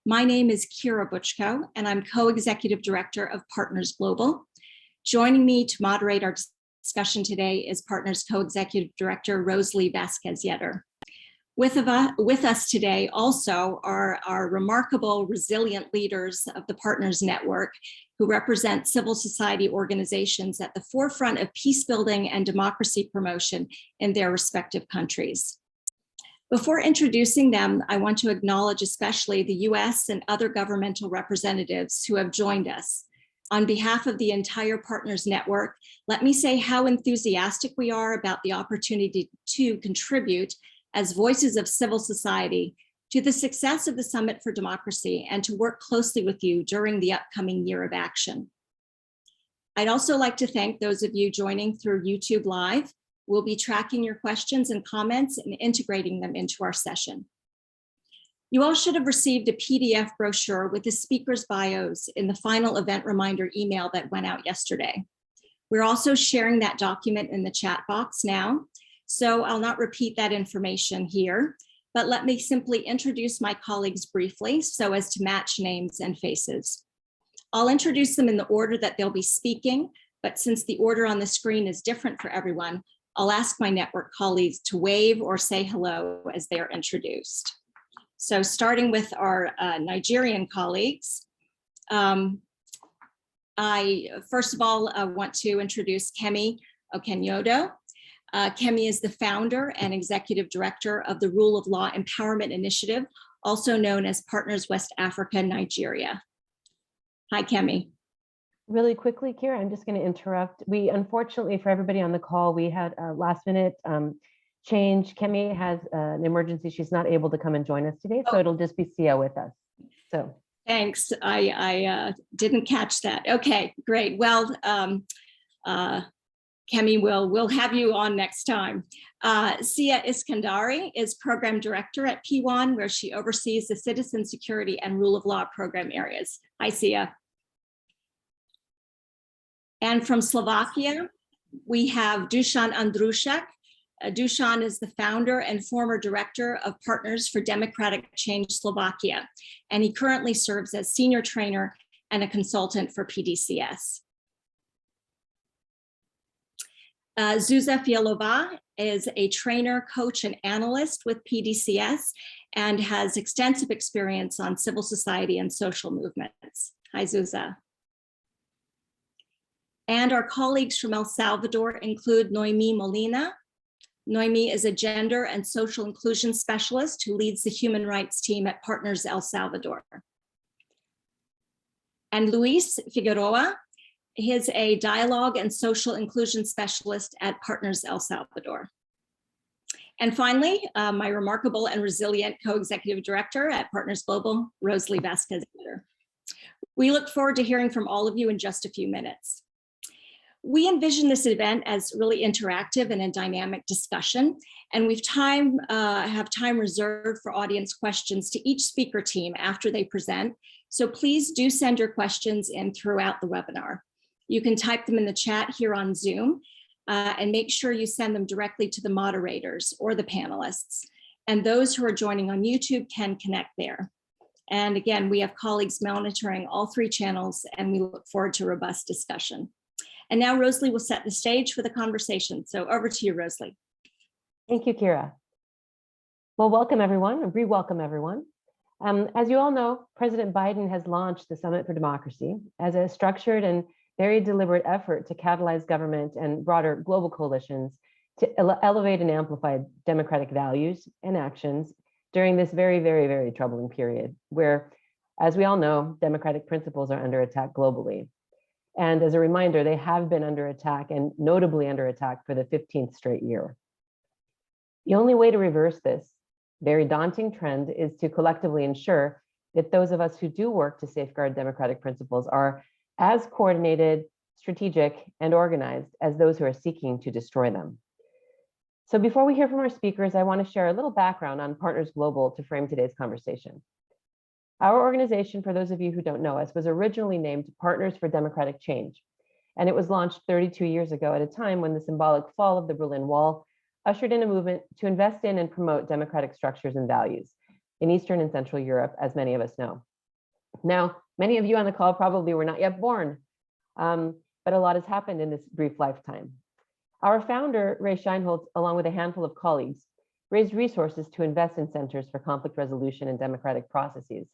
My name is Kira Butchko, and I'm co-executive director of PartnersGlobal. Joining me to moderate our discussion today is Partners co-executive director Rosalie Vasquez-Yetter. With us today also are our remarkable, resilient leaders of the Partners Network who represent civil society organizations at the forefront of peacebuilding and democracy promotion in their respective countries. Before introducing them, I want to acknowledge especially the US and other governmental representatives who have joined us. On behalf of the entire Partners Network, let me say how enthusiastic we are about the opportunity to contribute as voices of civil society to the success of the Summit for Democracy and to work closely with you during the upcoming year of action. I'd also like to thank those of you joining through YouTube Live. We'll be tracking your questions and comments and integrating them into our session. You all should have received a PDF brochure with the speakers' bios in the final event reminder email that went out yesterday. We're also sharing that document in the chat box now, so I'll not repeat that information here, but let me simply introduce my colleagues briefly so as to match names and faces. I'll introduce them in the order that they'll be speaking, but since the order on the screen is different for everyone, I'll ask my network colleagues to wave or say hello as they are introduced. So starting with our Nigerian colleagues, I first of all want to introduce Kemi Okenyodo. Kemi is the founder and executive director of the Rule of Law Empowerment Initiative, also known as Partners West Africa, Nigeria. Hi, Kemi. Really quickly, Kira, I'm just going to interrupt. We, unfortunately, for everybody on the call, we had a last minute change. Kemi has an emergency. She's not able to come and join us today, so it'll just be Sia with us. So thanks. I didn't catch that. Okay, great. Well, Kemi, we'll have you on next time. Sia Iskandari is program director at P1, where she oversees the citizen security and rule of law program areas. Hi, Sia. And from Slovakia, we have Dusan Andrušek. Dusan is the founder and former director of Partners for Democratic Change Slovakia, and he currently serves as senior trainer and a consultant for PDCS. Zuza Fialova is a trainer, coach, and analyst with PDCS and has extensive experience on civil society and social movements. Hi, Zuza. And our colleagues from El Salvador include Noemi Molina. Noemi is a gender and social inclusion specialist who leads the human rights team at Partners El Salvador. And Luis Figueroa, he is a dialogue and social inclusion specialist at Partners El Salvador. And finally, my remarkable and resilient co-executive director at PartnersGlobal, Rosalie Vasquez-Yetter. We look forward to hearing from all of you in just a few minutes. We envision this event as really interactive and a dynamic discussion, and we've have time reserved for audience questions to each speaker team after they present. So please do send your questions in throughout the webinar. You can type them in the chat here on Zoom and make sure you send them directly to the moderators or the panelists. And those who are joining on YouTube can connect there. And again, we have colleagues monitoring all three channels, and we look forward to robust discussion. And now Rosalie will set the stage for the conversation. So over to you, Rosalie. Thank you, Kira. Well, welcome everyone, and re-welcome everyone. As you all know, President Biden has launched the Summit for Democracy as a structured and very deliberate effort to catalyze government and broader global coalitions to elevate and amplify democratic values and actions during this very, very, very troubling period where, as we all know, democratic principles are under attack globally. And as a reminder, they have been under attack, and notably under attack, for the 15th straight year. The only way to reverse this very daunting trend is to collectively ensure that those of us who do work to safeguard democratic principles are as coordinated, strategic, and organized as those who are seeking to destroy them. So before we hear from our speakers, I want to share a little background on PartnersGlobal to frame today's conversation. Our organization, for those of you who don't know us, was originally named Partners for Democratic Change, and it was launched 32 years ago at a time when the symbolic fall of the Berlin Wall ushered in a movement to invest in and promote democratic structures and values in Eastern and Central Europe, as many of us know. Now, many of you on the call probably were not yet born, but a lot has happened in this brief lifetime. Our founder, Ray Scheinholz, along with a handful of colleagues, raised resources to invest in centers for conflict resolution and democratic processes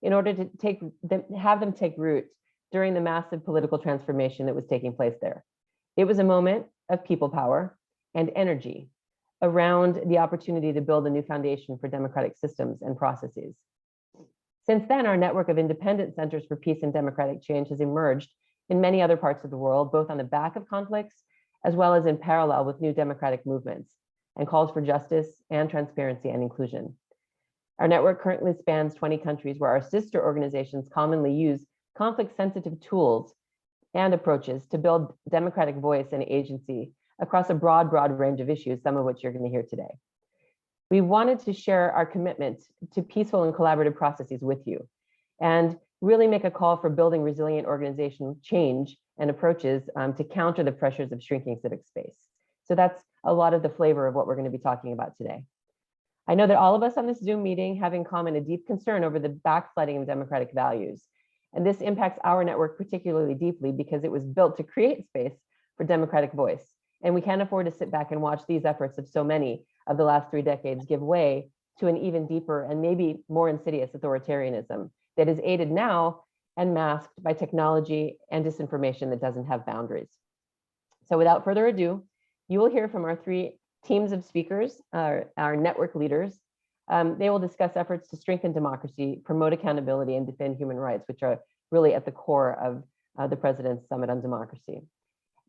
in order to have them take root during the massive political transformation that was taking place there. It was a moment of people power and energy around the opportunity to build a new foundation for democratic systems and processes. Since then, our network of independent centers for peace and democratic change has emerged in many other parts of the world, both on the back of conflicts, as well as in parallel with new democratic movements and calls for justice and transparency and inclusion. Our network currently spans 20 countries where our sister organizations commonly use conflict-sensitive tools and approaches to build democratic voice and agency across a broad range of issues, some of which you're going to hear today. We wanted to share our commitment to peaceful and collaborative processes with you and really make a call for building resilient organizational change and approaches to counter the pressures of shrinking civic space. So that's a lot of the flavor of what we're going to be talking about today. I know that all of us on this Zoom meeting have in common a deep concern over the backsliding of democratic values. And this impacts our network particularly deeply because it was built to create space for democratic voice. And we can't afford to sit back and watch these efforts of so many of the last 3 decades give way to an even deeper and maybe more insidious authoritarianism that is aided now and masked by technology and disinformation that doesn't have boundaries. So without further ado, you will hear from our 3 teams of speakers, our network leaders. They will discuss efforts to strengthen democracy, promote accountability, and defend human rights, which are really at the core of the President's Summit on Democracy.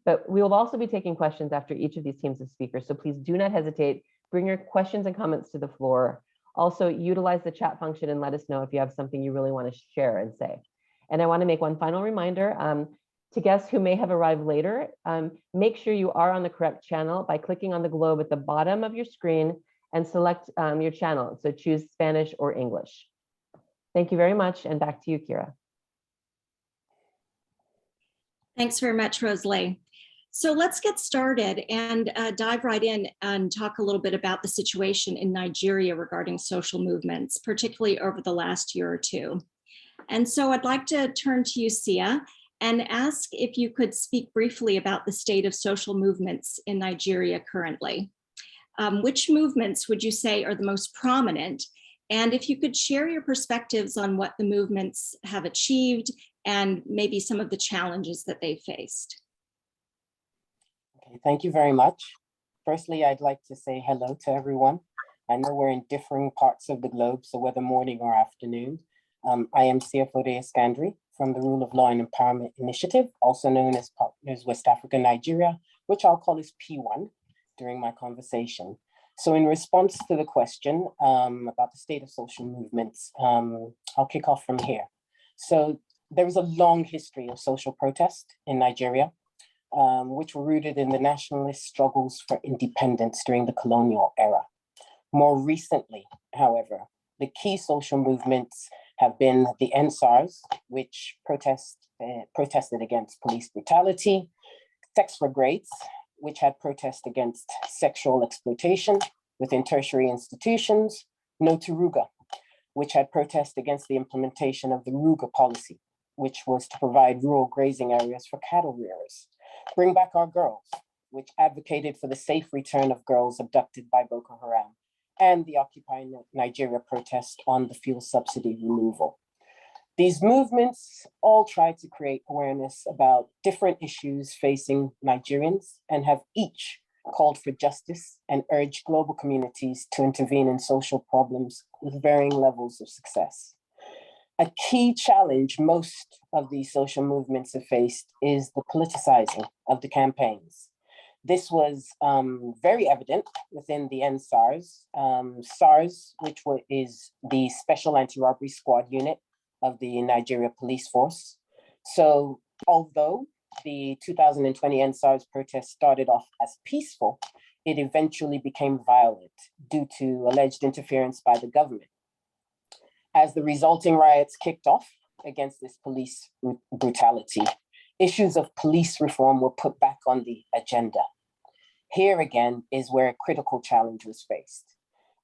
But we will also be taking questions after each of these teams of speakers, so please do not hesitate. Bring your questions and comments to the floor. Also, utilize the chat function and let us know if you have something you really want to share and say. And I want to make one final reminder to guests who may have arrived later, make sure you are on the correct channel by clicking on the globe at the bottom of your screen and select your channel. So choose Spanish or English. Thank you very much, and back to you, Kira. Thanks very much, Rosalie. So let's get started and dive right in and talk a little bit about the situation in Nigeria regarding social movements, particularly over the last year or two. And so I'd like to turn to you, Sia, and ask if you could speak briefly about the state of social movements in Nigeria currently. Which movements would you say are the most prominent? And if you could share your perspectives on what the movements have achieved and maybe some of the challenges that they faced. Okay, thank you very much. Firstly, I'd like to say hello to everyone. I know we're in differing parts of the globe, so whether morning or afternoon. I am Salvador from the Rule of Law and Empowerment Initiative, also known as Partners West Africa Nigeria, which I'll call as P1 during my conversation. So in response to the question about the state of social movements, I'll kick off from here. So there is a long history of social protest in Nigeria, which were rooted in the nationalist struggles for independence during the colonial era. More recently, however, the key social movements have been the NSARS, which protested against police brutality, Sex for Grades, which had protest against sexual exploitation within tertiary institutions, No to Ruga, which had protest against the implementation of the Ruga policy, which was to provide rural grazing areas for cattle rearers, Bring Back Our Girls, which advocated for the safe return of girls abducted by Boko Haram, and the Occupy Nigeria protest on the fuel subsidy removal. These movements all try to create awareness about different issues facing Nigerians and have each called for justice and urged global communities to intervene in social problems with varying levels of success. A key challenge most of these social movements have faced is the politicizing of the campaigns. This was very evident within the NSARS. SARS, which is the Special Anti-Robbery Squad unit of the Nigeria Police Force. So although the 2020 NSARS protest started off as peaceful, it eventually became violent due to alleged interference by the government. As the resulting riots kicked off against this police brutality, issues of police reform were put back on the agenda. Here again is where a critical challenge was faced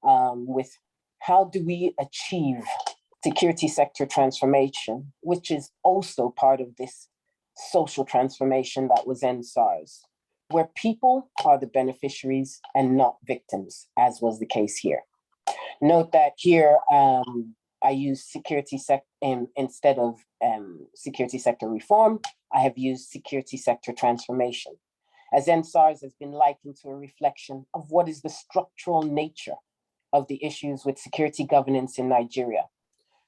with how do we achieve security sector transformation, which is also part of this social transformation that was in SARS, where people are the beneficiaries and not victims, as was the case here. Note that here, I use security sector instead of security sector reform, I have used security sector transformation, as NSARS has been likened to a reflection of what is the structural nature of the issues with security governance in Nigeria,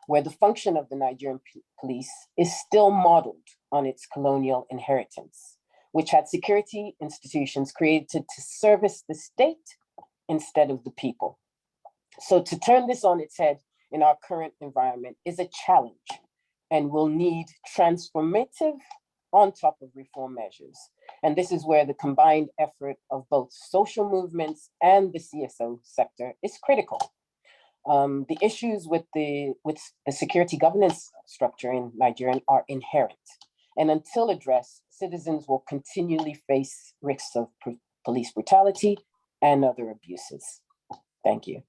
where the function of the Nigerian police is still modeled on its colonial inheritance, which had security institutions created to service the state instead of the people. So to turn this on its head in our current environment is a challenge and will need transformative on top of reform measures. And this is where the combined effort of both social movements and the CSO sector is critical. The issues with the security governance structure in Nigeria are inherent. And until addressed, citizens will continually face risks of police brutality and other abuses. Thank you.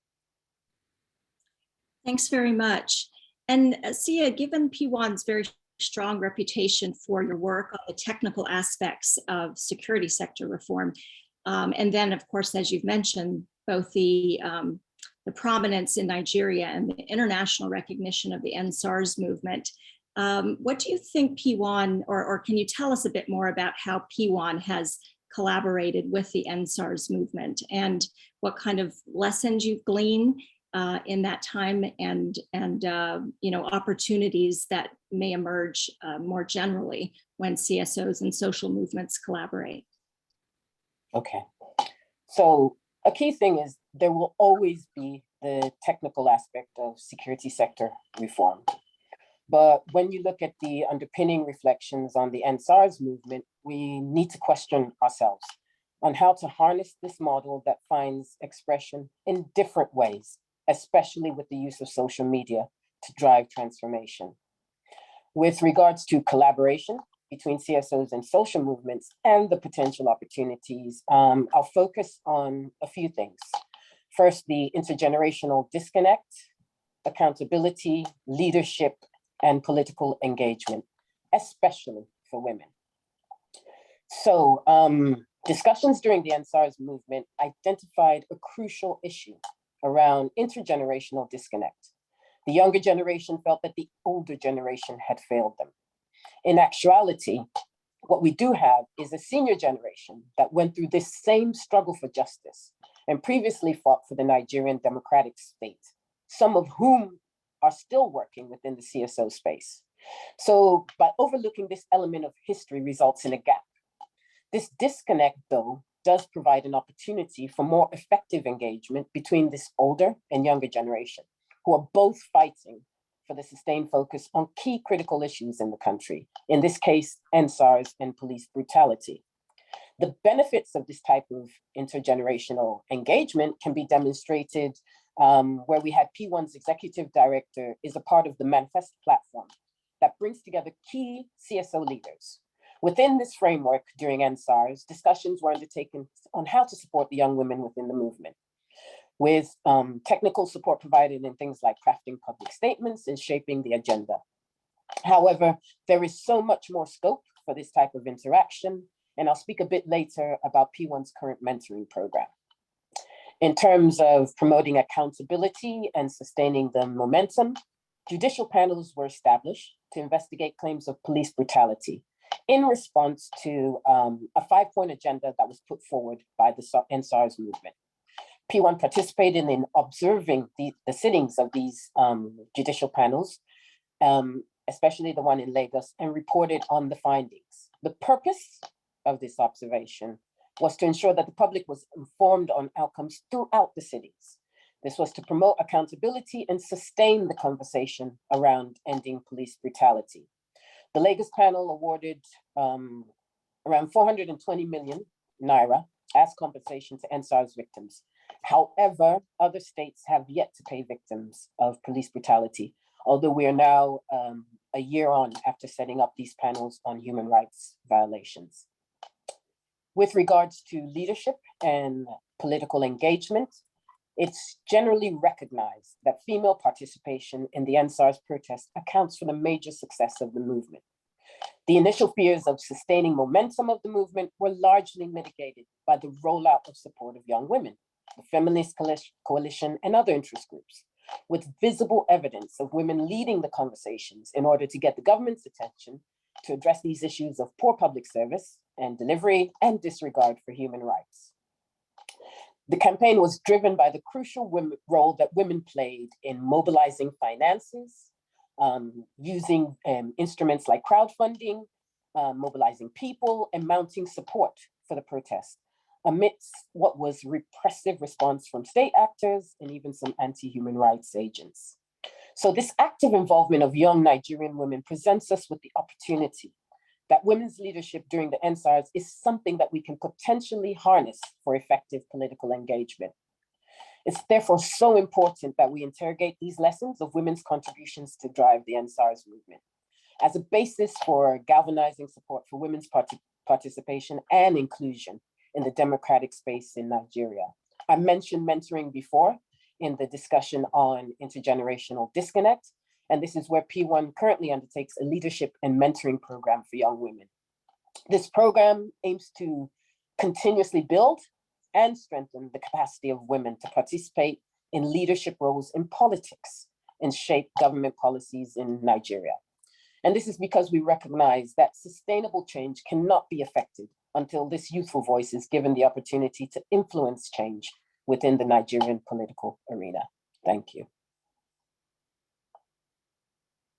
Thanks very much. And Sia, given P1's very strong reputation for your work on the technical aspects of security sector reform, and then, of course, as you've mentioned, both the prominence in Nigeria and the international recognition of the NSARS movement, what do you think P1, or can you tell us a bit more about how P1 has collaborated with the NSARS movement and what kind of lessons you've gleaned in that time and opportunities that may emerge more generally when CSOs and social movements collaborate? Okay, so a key thing is there will always be the technical aspect of security sector reform. But when you look at the underpinning reflections on the NSARS movement, we need to question ourselves on how to harness this model that finds expression in different ways, especially with the use of social media to drive transformation. With regards to collaboration between CSOs and social movements and the potential opportunities, I'll focus on a few things. First, the intergenerational disconnect, accountability, leadership, and political engagement, especially for women. So discussions during the NSARS movement identified a crucial issue around intergenerational disconnect. The younger generation felt that the older generation had failed them. In actuality, what we do have is a senior generation that went through this same struggle for justice and previously fought for the Nigerian democratic state, some of whom are still working within the CSO space. So by overlooking this element of history results in a gap. This disconnect, though, does provide an opportunity for more effective engagement between this older and younger generation, who are both fighting for the sustained focus on key critical issues in the country, in this case, NSARS and police brutality. The benefits of this type of intergenerational engagement can be demonstrated where we had P1's executive director is a part of the Manifest platform that brings together key CSO leaders. Within this framework during NSARS, discussions were undertaken on how to support the young women within the movement, with technical support provided in things like crafting public statements and shaping the agenda. However, there is so much more scope for this type of interaction, and I'll speak a bit later about P1's current mentoring program. In terms of promoting accountability and sustaining the momentum, judicial panels were established to investigate claims of police brutality in response to a 5-point agenda that was put forward by the NSARS movement. P1 participated in observing the sittings of these judicial panels, especially the one in Lagos, and reported on the findings. The purpose of this observation was to ensure that the public was informed on outcomes throughout the cities. This was to promote accountability and sustain the conversation around ending police brutality. The Lagos panel awarded around 420 million naira as compensation to NSARS victims. However, other states have yet to pay victims of police brutality, although we are now a year on after setting up these panels on human rights violations. With regards to leadership and political engagement, It's generally recognized that female participation in the NSAR's protest accounts for the major success of the movement. The initial fears of sustaining momentum of the movement were largely mitigated by the rollout of support of young women, the Feminist Coalition, and other interest groups, with visible evidence of women leading the conversations in order to get the government's attention to address these issues of poor public service and delivery and disregard for human rights. The campaign was driven by the crucial role that women played in mobilizing finances, using instruments like crowdfunding, mobilizing people, and mounting support for the protest, amidst what was repressive response from state actors and even some anti-human rights agents. So this active involvement of young Nigerian women presents us with the opportunity that women's leadership during the NSARS is something that we can potentially harness for effective political engagement. It's therefore so important that we interrogate these lessons of women's contributions to drive the NSARS movement as a basis for galvanizing support for women's participation and inclusion in the democratic space in Nigeria. I mentioned mentoring before in the discussion on intergenerational disconnect, and this is where P1 currently undertakes a leadership and mentoring program for young women. This program aims to continuously build and strengthen the capacity of women to participate in leadership roles in politics and shape government policies in Nigeria. And this is because we recognize that sustainable change cannot be effected until this youthful voice is given the opportunity to influence change within the Nigerian political arena. Thank you.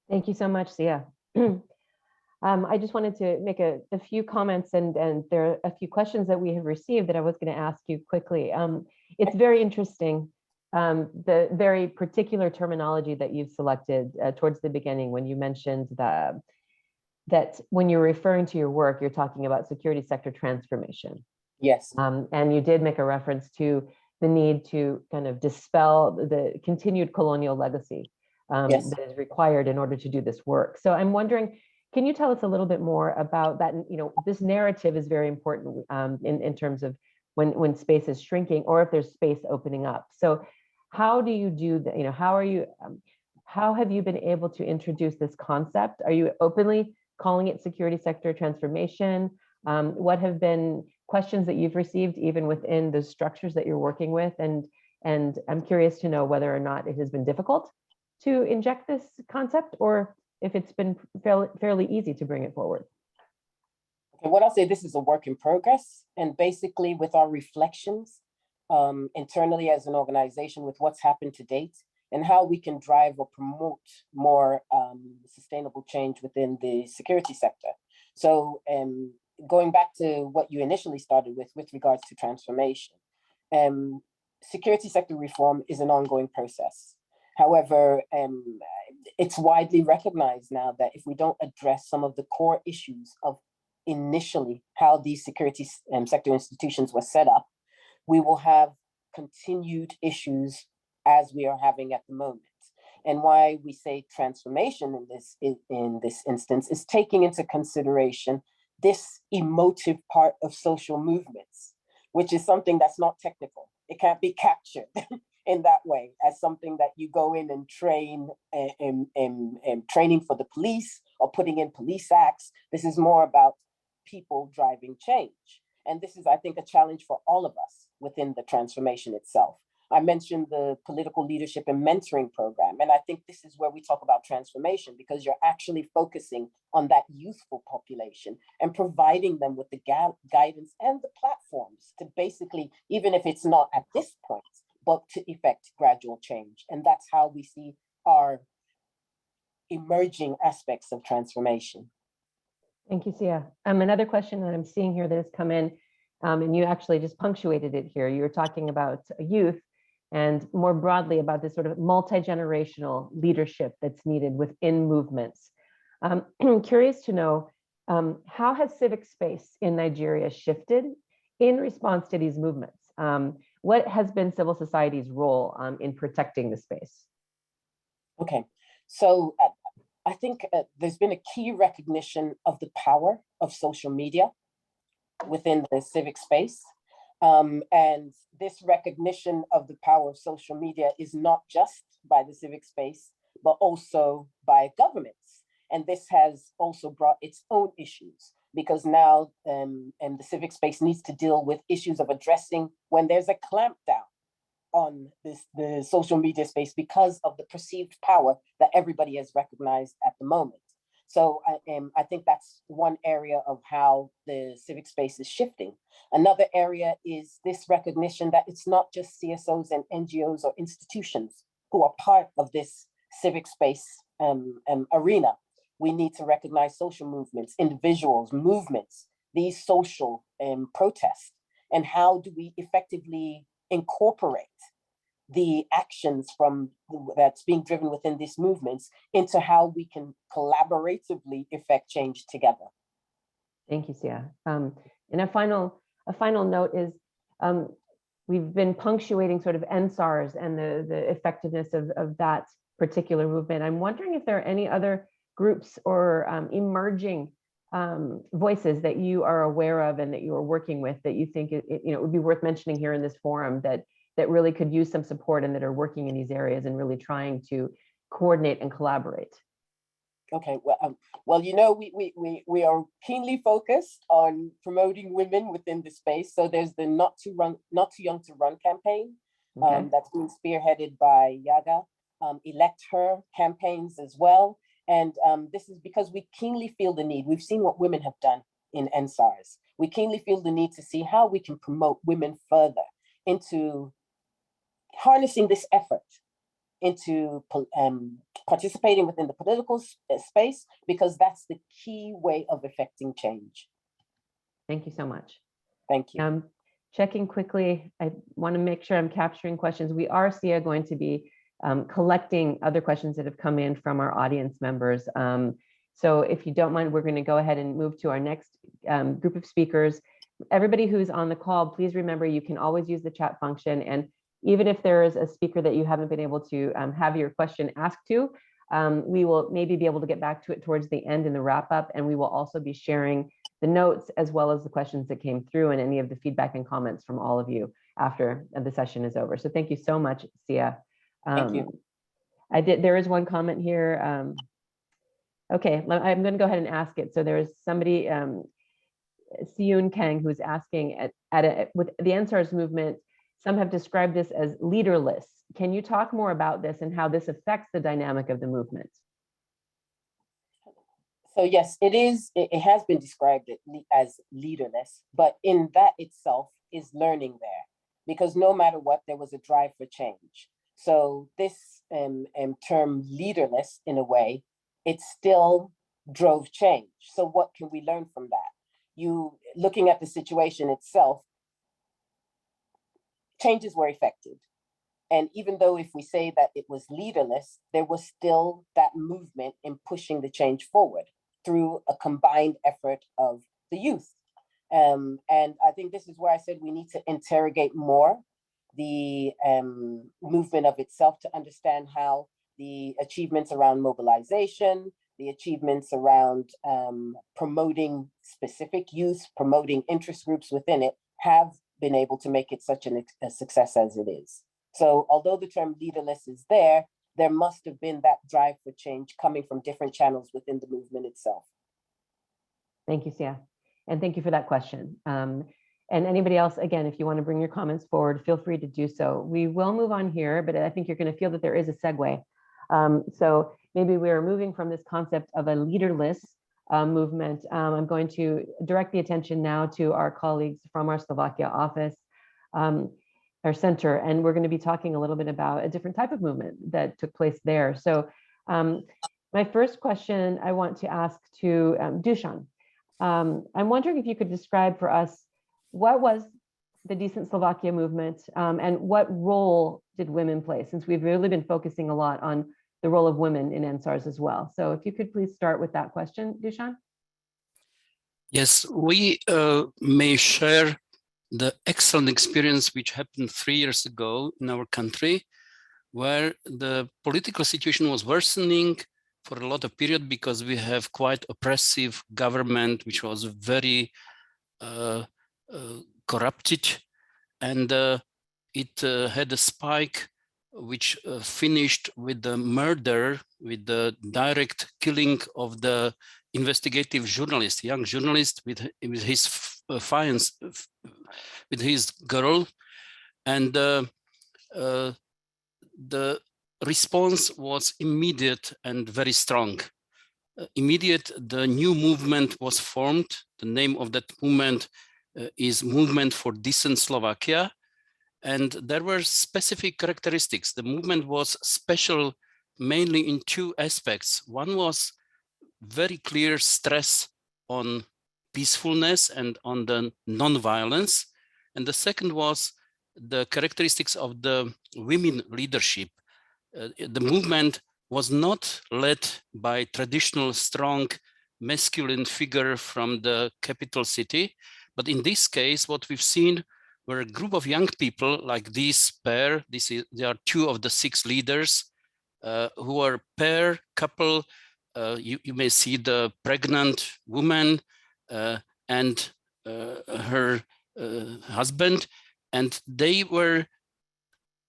Thank you so much, Sia. I just wanted to make a few comments, and there are a few questions that we have received that I was going to ask you quickly. It's very interesting, the very particular terminology that you've selected towards the beginning when you mentioned that when you're referring to your work, you're talking about security sector transformation. Yes. And you did make a reference to the need to kind of dispel the continued colonial legacy Yes. that is required in order to do this work. So I'm wondering, can you tell us a little bit more about that? You know, this narrative is very important in terms of when space is shrinking or if there's space opening up. So how do you do that? You know, how have you been able to introduce this concept? Are you openly calling it security sector transformation? What have been questions that you've received even within the structures that you're working with? And I'm curious to know whether or not it has been difficult to inject this concept or if it's been fairly easy to bring it forward. Okay, what I'll say, this is a work in progress. And basically with our reflections internally as an organization with what's happened to date and how we can drive or promote more sustainable change within the security sector. So going back to what you initially started with regards to transformation, security sector reform is an ongoing process. However, it's widely recognized now that if we don't address some of the core issues of initially how these security sector institutions were set up, we will have continued issues as we are having at the moment. And why we say transformation in this instance is taking into consideration this emotive part of social movements, which is something that's not technical. It can't be captured in that way as something that you go in and train training for the police or putting in police acts. This is more about people driving change. And this is, I think, a challenge for all of us within the transformation itself. I mentioned the political leadership and mentoring program. And I think this is where we talk about transformation, because you're actually focusing on that youthful population and providing them with the guidance and the platforms to basically, even if it's not at this point, but to effect gradual change. And that's how we see our emerging aspects of transformation. Thank you, Sia. Another question that I'm seeing here that has come in, and you actually just punctuated it here. You were talking about youth and more broadly about this sort of multi-generational leadership that's needed within movements. I'm curious to know, how has civic space in Nigeria shifted in response to these movements? What has been civil society's role in protecting the space? Okay, so I think there's been a key recognition of the power of social media within the civic space. And this recognition of the power of social media is not just by the civic space, but also by governments. And this has also brought its own issues, because now and the civic space needs to deal with issues of addressing when there's a clampdown on the social media space because of the perceived power that everybody has recognized at the moment. So I think that's one area of how the civic space is shifting. Another area is this recognition that it's not just CSOs and NGOs or institutions who are part of this civic space arena. We need to recognize social movements, individuals, movements, these social protests, and how do we effectively incorporate the actions from that's being driven within these movements into how we can collaboratively effect change together. Thank you, Sia. And a final note is we've been punctuating sort of NSARS and the effectiveness of that particular movement. I'm wondering if there are any other groups or emerging voices that you are aware of and that you are working with that you think it would be worth mentioning here in this forum that really could use some support and that are working in these areas and really trying to coordinate and collaborate. Okay, well, we are keenly focused on promoting women within the space. So there's the Not Too Young to Run campaign that's being spearheaded by Yaga, Elect Her campaigns as well. And this is because we keenly feel the need. We've seen what women have done in NSARS. We keenly feel the need to see how we can promote women further into harnessing this effort into participating within the political space, because that's the key way of effecting change. Thank you so much. Thank you. Checking quickly, I want to make sure I'm capturing questions. We are, Sia, going to be collecting other questions that have come in from our audience members. So if you don't mind, we're going to go ahead and move to our next group of speakers. Everybody who's on the call, please remember you can always use the chat function, and even if there is a speaker that you haven't been able to have your question asked to, we will maybe be able to get back to it towards the end in the wrap up, and we will also be sharing the notes as well as the questions that came through and any of the feedback and comments from all of you after the session is over. So thank you so much, Sia. Thank you. There is one comment here. Okay, I'm going to go ahead and ask it. So there is somebody, Siyun Kang, who's asking with the NSARS movement, some have described this as leaderless. Can you talk more about this and how this affects the dynamic of the movement? So yes, it has been described as leaderless, but in that itself is learning there, because no matter what, there was a drive for change. So this term leaderless, in a way, it still drove change. So what can we learn from that? Looking at the situation itself, changes were effected. And even though if we say that it was leaderless, there was still that movement in pushing the change forward through a combined effort of the youth. And I think this is where I said we need to interrogate more the movement of itself to understand how the achievements around mobilization, the achievements around promoting specific youth, promoting interest groups within it, have been able to make it such a success as it is. So although the term leaderless is there must have been that drive for change coming from different channels within the movement itself. Thank you, Sia. And thank you for that question. And anybody else, again, if you want to bring your comments forward, feel free to do so. We will move on here, but I think you're going to feel that there is a segue. So maybe we're moving from this concept of a leaderless movement. I'm going to direct the attention now to our colleagues from our Slovakia office, our center, and we're going to be talking a little bit about a different type of movement that took place there. So my first question I want to ask to Dusan. I'm wondering if you could describe for us what was the Decent Slovakia movement and what role did women play, since we've really been focusing a lot on the role of women in NSARS as well. So if you could please start with that question, Dusan. Yes, we may share the excellent experience which happened 3 years ago in our country, where the political situation was worsening for a lot of period because we have quite oppressive government, which was very corrupted. and it had a spike which finished with the murder, with the direct killing of the investigative journalist, young journalist with his fiance, with his girl, and the response was immediate and very strong. Immediate, the new movement was formed. The name of that movement is Movement for Decent Slovakia. And there were specific characteristics. The movement was special mainly in two aspects. One was very clear stress on peacefulness and on the non-violence. And the second was the characteristics of the women leadership. The movement was not led by traditional strong masculine figure from the capital city, but in this case, what we've seen were a group of young people like this pair. They are two of the 6 leaders who are pair, couple. You may see the pregnant woman and her husband, and they were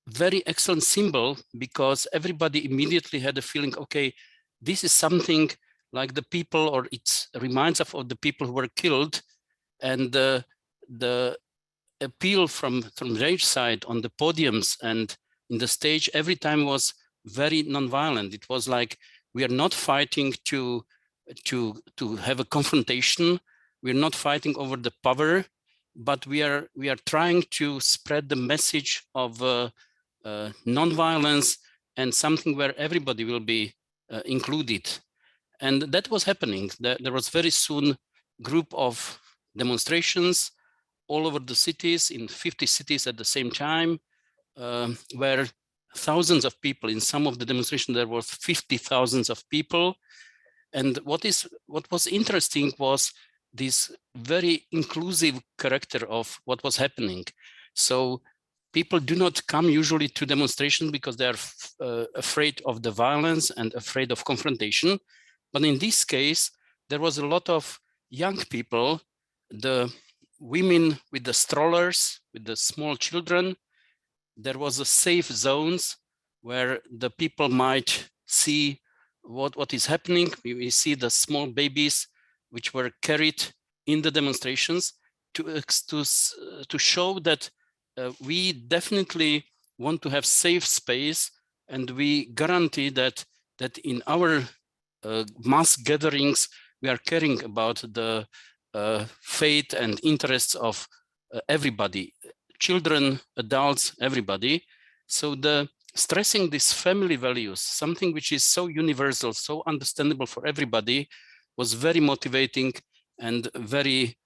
very excellent symbol because everybody immediately had a feeling, okay, this is something like the people, or it reminds us of the people who were killed, and the appeal from their side on the podiums and in the stage every time was very nonviolent. It was like, we are not fighting to have a confrontation. We're not fighting over the power, but we are trying to spread the message of non-violence and something where everybody will be included. And that was happening. There was very soon group of demonstrations all over the cities, in 50 cities at the same time, where thousands of people, in some of the demonstrations there were 50,000 of people. And what was interesting was this very inclusive character of what was happening. So people do not come usually to demonstrations because they are afraid of the violence and afraid of confrontation. But in this case, there was a lot of young people, the women with the strollers, with the small children. There was a safe zones where the people might see what is happening. We see the small babies which were carried in the demonstrations to show that we definitely want to have safe space, and we guarantee that in our mass gatherings we are caring about the fate and interests of everybody, children, adults, everybody. So the stressing these family values, something which is so universal, so understandable for everybody, was very motivating and very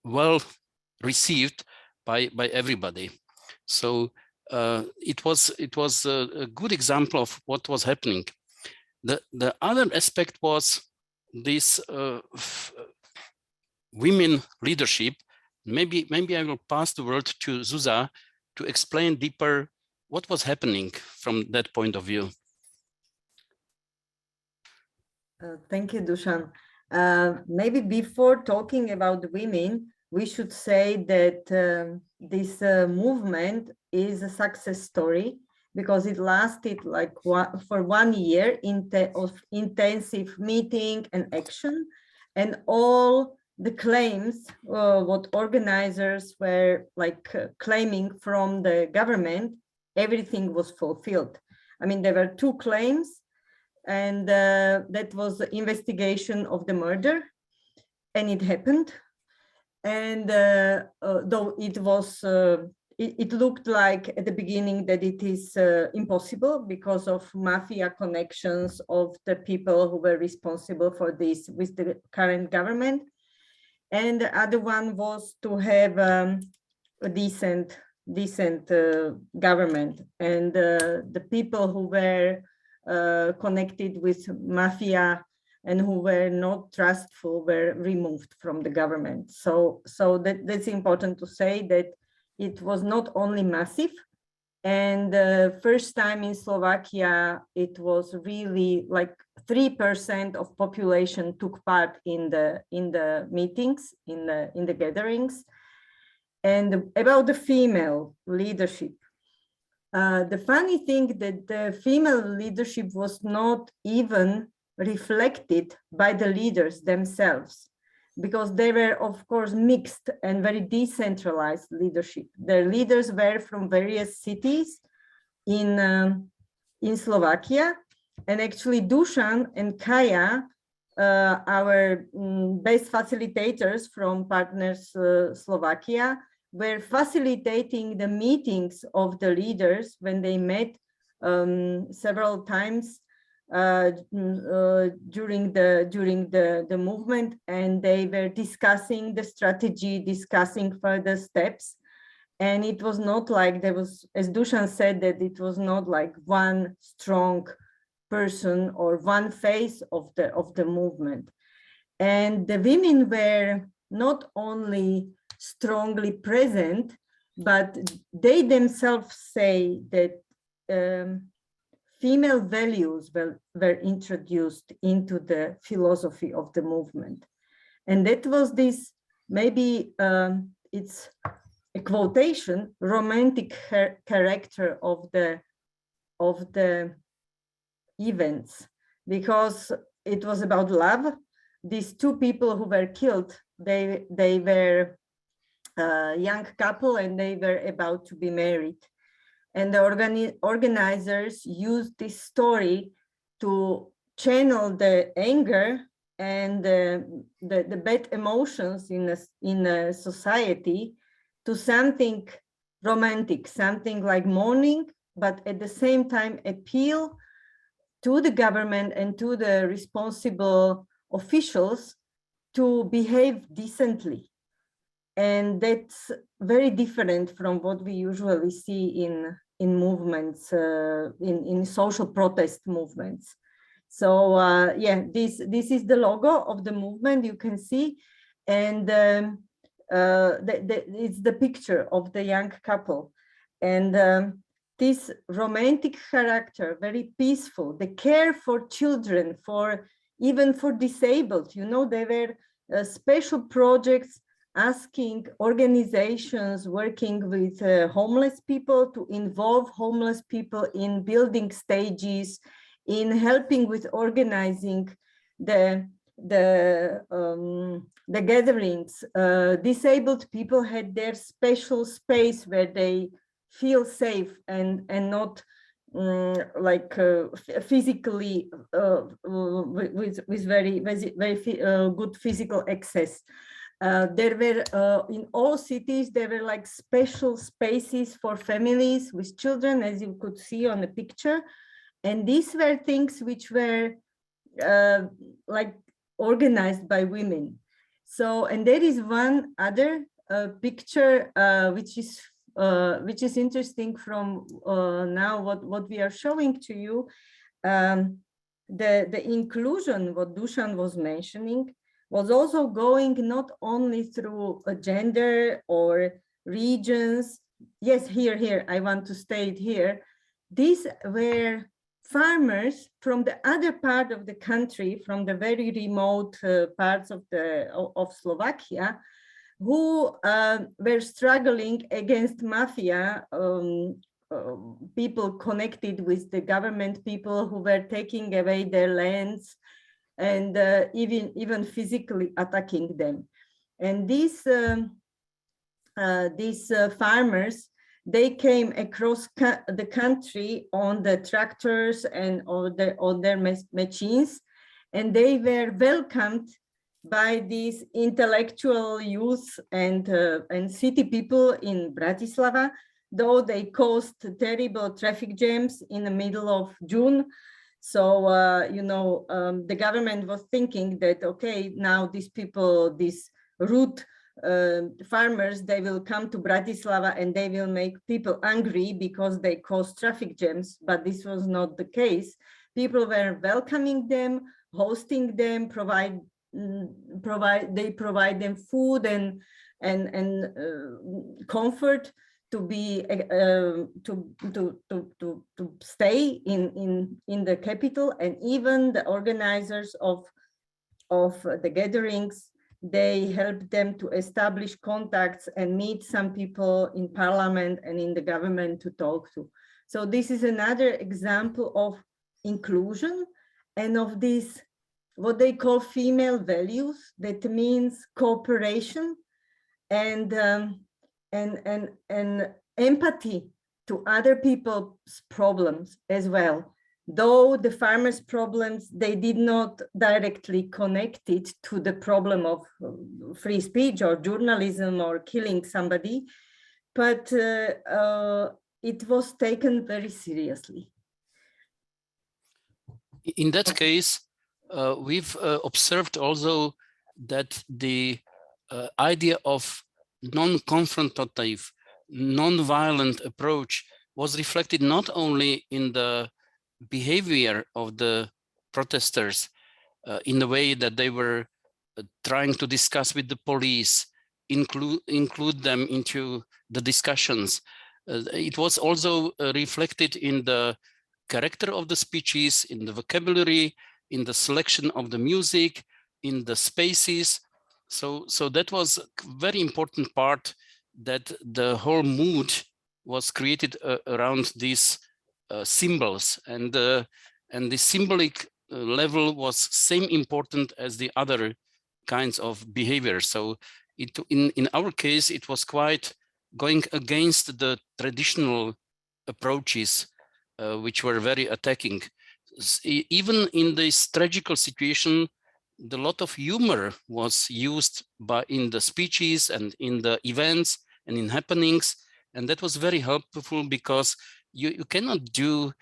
well received by everybody. So it was a good example of what was happening. The other aspect was this women leadership. Maybe I will pass the word to Zuzá to explain deeper what was happening from that point of view. Thank you, Dusan. Maybe before talking about women, we should say that this movement is a success story because it lasted like for 1 year of intensive meeting and action, and all the claims what organizers were like claiming from the government, everything was fulfilled. I mean, there were 2 claims, and that was the investigation of the murder, and it happened. And though it was, it looked like at the beginning that it is impossible because of mafia connections of the people who were responsible for this with the current government. And the other one was to have a decent government, and the people who were connected with mafia and who were not trustful were removed from the government. So that's important to say that it was not only massive, and the first time in Slovakia, it was really like 3% of population took part in the meetings, in the gatherings, and about the female leadership. The funny thing that the female leadership was not even reflected by the leaders themselves, because they were, of course, mixed and very decentralized leadership. Their leaders were from various cities in Slovakia, and actually Dusan and Kaya, our best facilitators from Partners Slovakia, were facilitating the meetings of the leaders when they met several times during the movement, and they were discussing the strategy, discussing further steps. And it was not like there was, as Dusan said, that it was not like one strong person or one face of the movement. And the women were not only strongly present, but they themselves say that female values were introduced into the philosophy of the movement. And that was this, maybe it's a quotation, romantic character of the events, because it was about love. These two people who were killed, they were a young couple and they were about to be married. And the organizers used this story to channel the anger and the bad emotions in a society to something romantic, something like mourning, but at the same time appeal to the government and to the responsible officials to behave decently. And that's very different from what we usually see in movements, in social protest movements. So yeah, this is the logo of the movement, you can see. And it's the picture of the young couple. And this romantic character, very peaceful, the care for children, even for disabled, you know, there were special projects asking organizations working with homeless people to involve homeless people in building stages, in helping with organizing the gatherings. Disabled people had their special space where they feel safe and not like physically with very good physical access. There were in all cities, there were like special spaces for families with children, as you could see on the picture. And these were things which were like organized by women. So, and there is one other picture which is interesting from now what we are showing to you. The inclusion, what Dusan was mentioning, was also going not only through a gender or regions. Yes, here, I want to state here. These were farmers from the other part of the country, from the very remote parts of Slovakia, who were struggling against mafia, people connected with the government, people who were taking away their lands and even physically attacking them. And these farmers, they came across the country on the tractors and on their machines, and they were welcomed by these intellectual youth and city people in Bratislava, though they caused terrible traffic jams in the middle of June. So, you know, the government was thinking that, okay, now these people, these root farmers, they will come to Bratislava and they will make people angry because they cause traffic jams, but this was not the case. People were welcoming them, hosting them, provide them food and comfort to be to stay in the capital. And even the organizers of the gatherings, they help them to establish contacts and meet some people in parliament and in the government to talk to. So this is another example of inclusion and of this, what they call female values. That means cooperation and empathy to other people's problems as well. Though the farmers' problems, they did not directly connect it to the problem of free speech or journalism or killing somebody, but it was taken very seriously. In that case, we've observed also that the idea of non-confrontative, non-violent approach was reflected not only in the behavior of the protesters in the way that they were trying to discuss with the police, include them into the discussions. It was also reflected in the character of the speeches, in the vocabulary, in the selection of the music, in the spaces. So that was a very important part, that the whole mood was created around these symbols, and the symbolic level was same important as the other kinds of behavior. So in our case, it was quite going against the traditional approaches, which were very attacking. Even in this tragical situation, the lot of humor was used in the speeches and in the events and in happenings, and that was very helpful, because you cannot do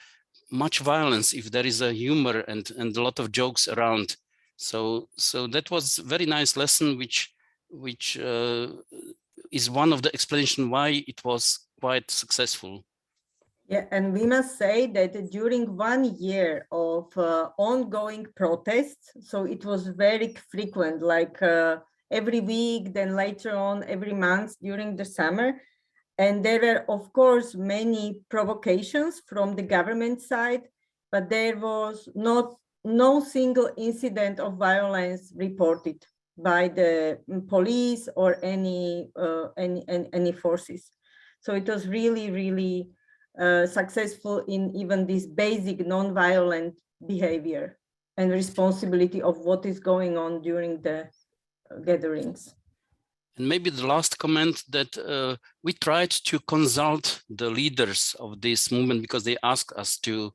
much violence if there is a humor and a lot of jokes around. So that was a very nice lesson, which is one of the explanation why it was quite successful. Yeah, and we must say that during 1 year of ongoing protests, so it was very frequent, like every week, then later on every month during the summer. And there were, of course, many provocations from the government side, but there was no single incident of violence reported by the police or any forces. So it was really, really successful in even this basic non-violent behavior and responsibility of what is going on during the gatherings. And maybe the last comment, that we tried to consult the leaders of this movement, because they asked us to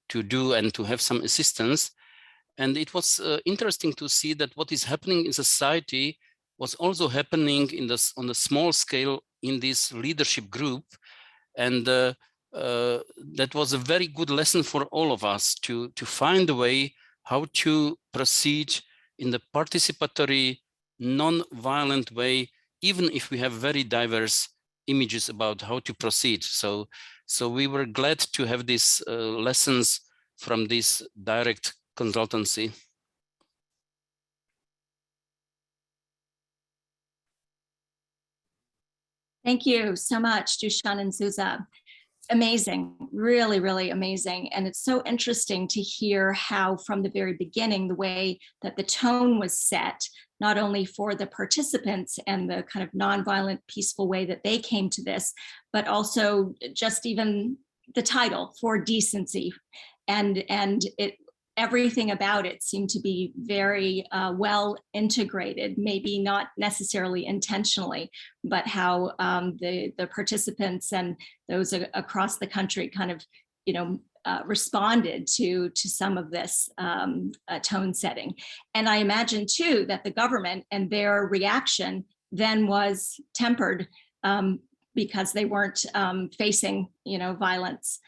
do and to have some assistance. And it was interesting to see that what is happening in society was also happening on the small scale in this leadership group. And that was a very good lesson for all of us to find a way how to proceed in the participatory, non-violent way, even if we have very diverse images about how to proceed. So we were glad to have these lessons from this direct consultancy. Thank you so much, Dushan and Zuza. Amazing, really, really amazing. And it's so interesting to hear how from the very beginning, the way that the tone was set, not only for the participants and the kind of nonviolent, peaceful way that they came to this, but also just even the title, For Decency. And everything about it seemed to be very well integrated, maybe not necessarily intentionally, but how the participants and those across the country kind of, responded to some of this tone setting. And I imagine too that the government and their reaction then was tempered because they weren't facing, violence.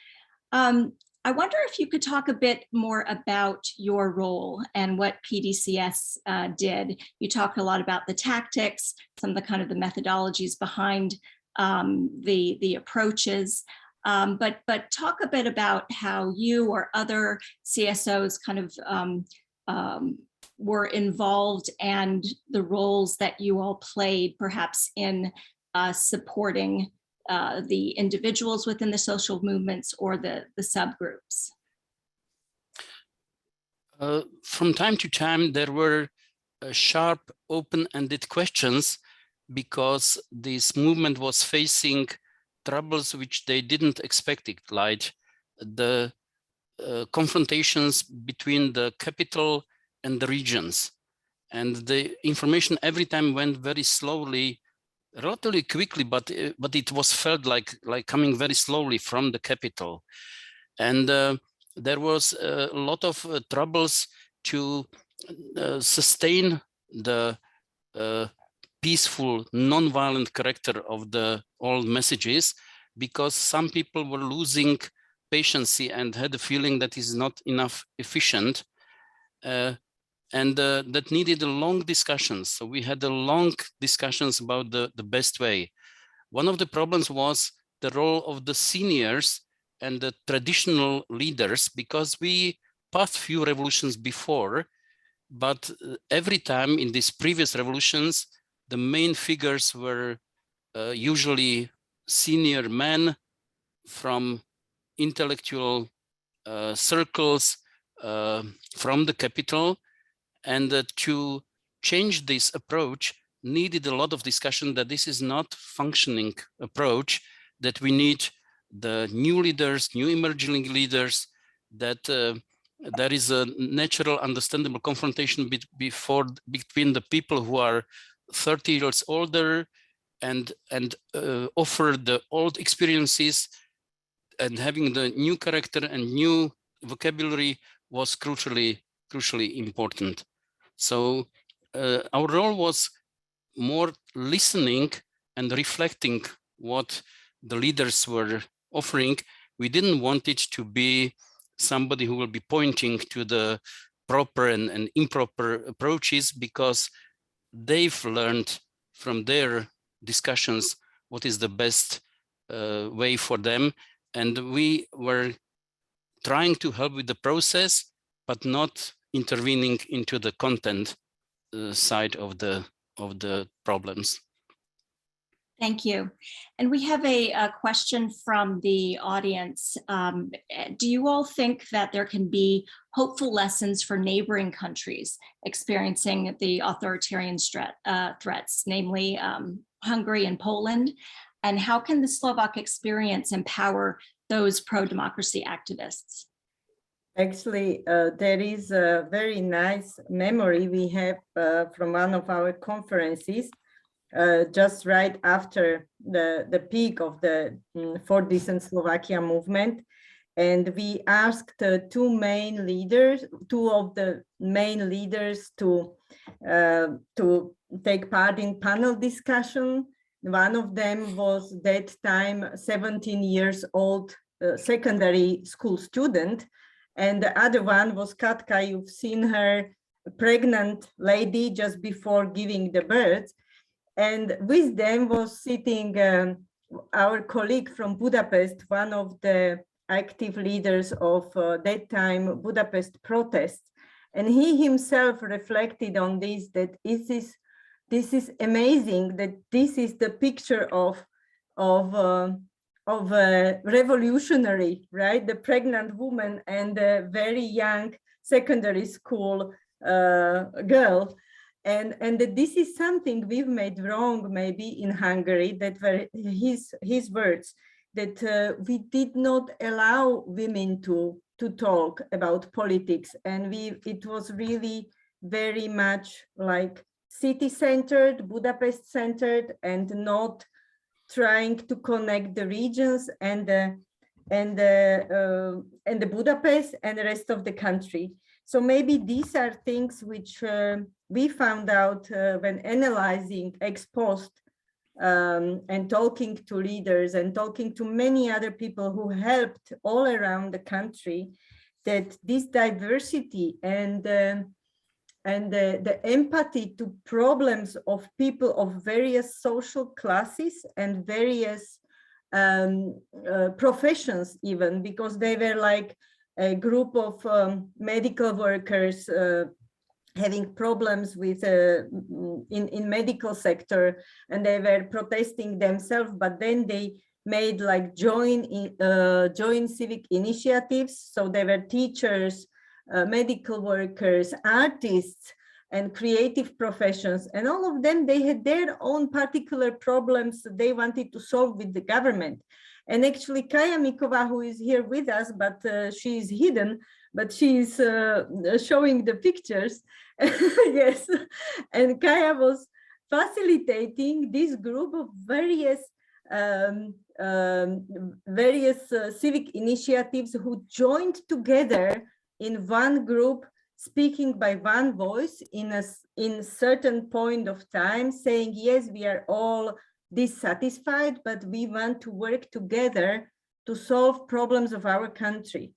I wonder if you could talk a bit more about your role and what PDCS did. You talked a lot about the tactics, some of the kind of the methodologies behind the approaches, but talk a bit about how you or other CSOs kind of were involved and the roles that you all played perhaps in supporting the individuals within the social movements or the subgroups? From time to time, there were sharp, open-ended questions, because this movement was facing troubles which they didn't expect it, like the confrontations between the capital and the regions. And the information every time went very slowly, relatively quickly, but it was felt like coming very slowly from the capital. And there was a lot of troubles to sustain the peaceful, non-violent character of the old messages, because some people were losing patience and had the feeling that is not enough efficient, and that needed a long discussions. So we had a long discussions about the best way. One of the problems was the role of the seniors and the traditional leaders, because we passed few revolutions before, but every time in these previous revolutions, the main figures were usually senior men from intellectual circles from the capital. And to change this approach needed a lot of discussion, that this is not functioning approach, that we need the new leaders, new emerging leaders, that there is a natural, understandable confrontation between the people who are 30 years older and offer the old experiences, and having the new character and new vocabulary was crucially important. So our role was more listening and reflecting what the leaders were offering. We didn't want it to be somebody who will be pointing to the proper and improper approaches, because they've learned from their discussions what is the best way for them. And we were trying to help with the process, but not intervening into the content side of the problems. Thank you. And we have a question from the audience. Do you all think that there can be hopeful lessons for neighboring countries experiencing the authoritarian threats, namely Hungary and Poland? And how can the Slovak experience empower those pro-democracy activists? Actually, there is a very nice memory we have from one of our conferences, just right after the peak of the For Decent Slovakia movement. And we asked two of the main leaders to take part in panel discussion. One of them was that time 17 years old secondary school student. And the other one was Katka. You've seen her, a pregnant lady just before giving the birth. And with them was sitting our colleague from Budapest, one of the active leaders of that time Budapest protests. And he himself reflected on this, that this is amazing, that this is the picture of a revolutionary, right? The pregnant woman and a very young secondary school girl. And this is something we've made wrong maybe in Hungary, that were his words, that we did not allow women to talk about politics. And it was really very much like city-centered, Budapest-centered, and not trying to connect the regions and the Budapest and the rest of the country. So maybe these are things which we found out when analyzing ex post and talking to leaders and talking to many other people who helped all around the country, that this diversity and the empathy to problems of people of various social classes and various professions even, because they were like a group of medical workers having problems with in medical sector, and they were protesting themselves, but then they made like join civic initiatives. So they were teachers, medical workers, artists, and creative professions. And all of them, they had their own particular problems they wanted to solve with the government. And actually, Kaja Mikova, who is here with us, but she is hidden, but she is showing the pictures. Yes, and Kaja was facilitating this group of various civic initiatives who joined together in one group, speaking by one voice in a certain point of time, saying, yes, we are all dissatisfied, but we want to work together to solve problems of our country.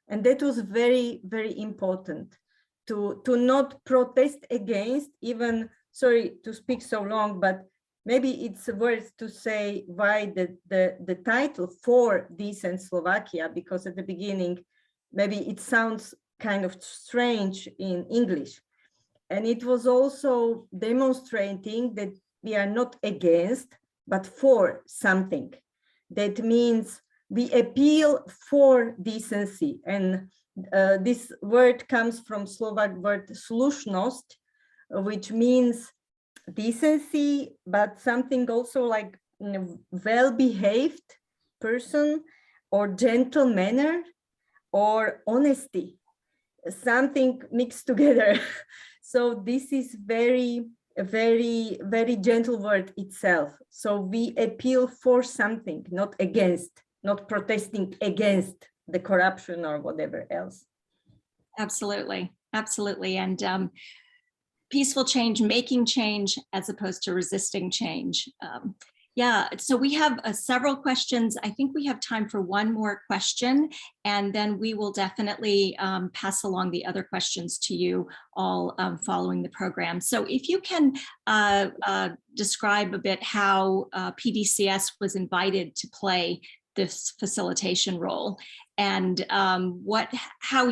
And that was very, very important to not protest against, even, sorry to speak so long, but maybe it's worth to say why the title For Decent Slovakia, because at the beginning, maybe it sounds kind of strange in English. And it was also demonstrating that we are not against, but for something. That means we appeal for decency. And this word comes from Slovak word slušnosť, which means decency, but something also like well-behaved person or gentle manner or honesty, something mixed together. So this is very, very, very gentle word itself. So we appeal for something, not against, not protesting against the corruption or whatever else. Absolutely, absolutely. And peaceful change, making change as opposed to resisting change. Yeah, so we have several questions. I think we have time for one more question, and then we will definitely pass along the other questions to you all following the program. So if you can describe a bit how PDCS was invited to play this facilitation role, and how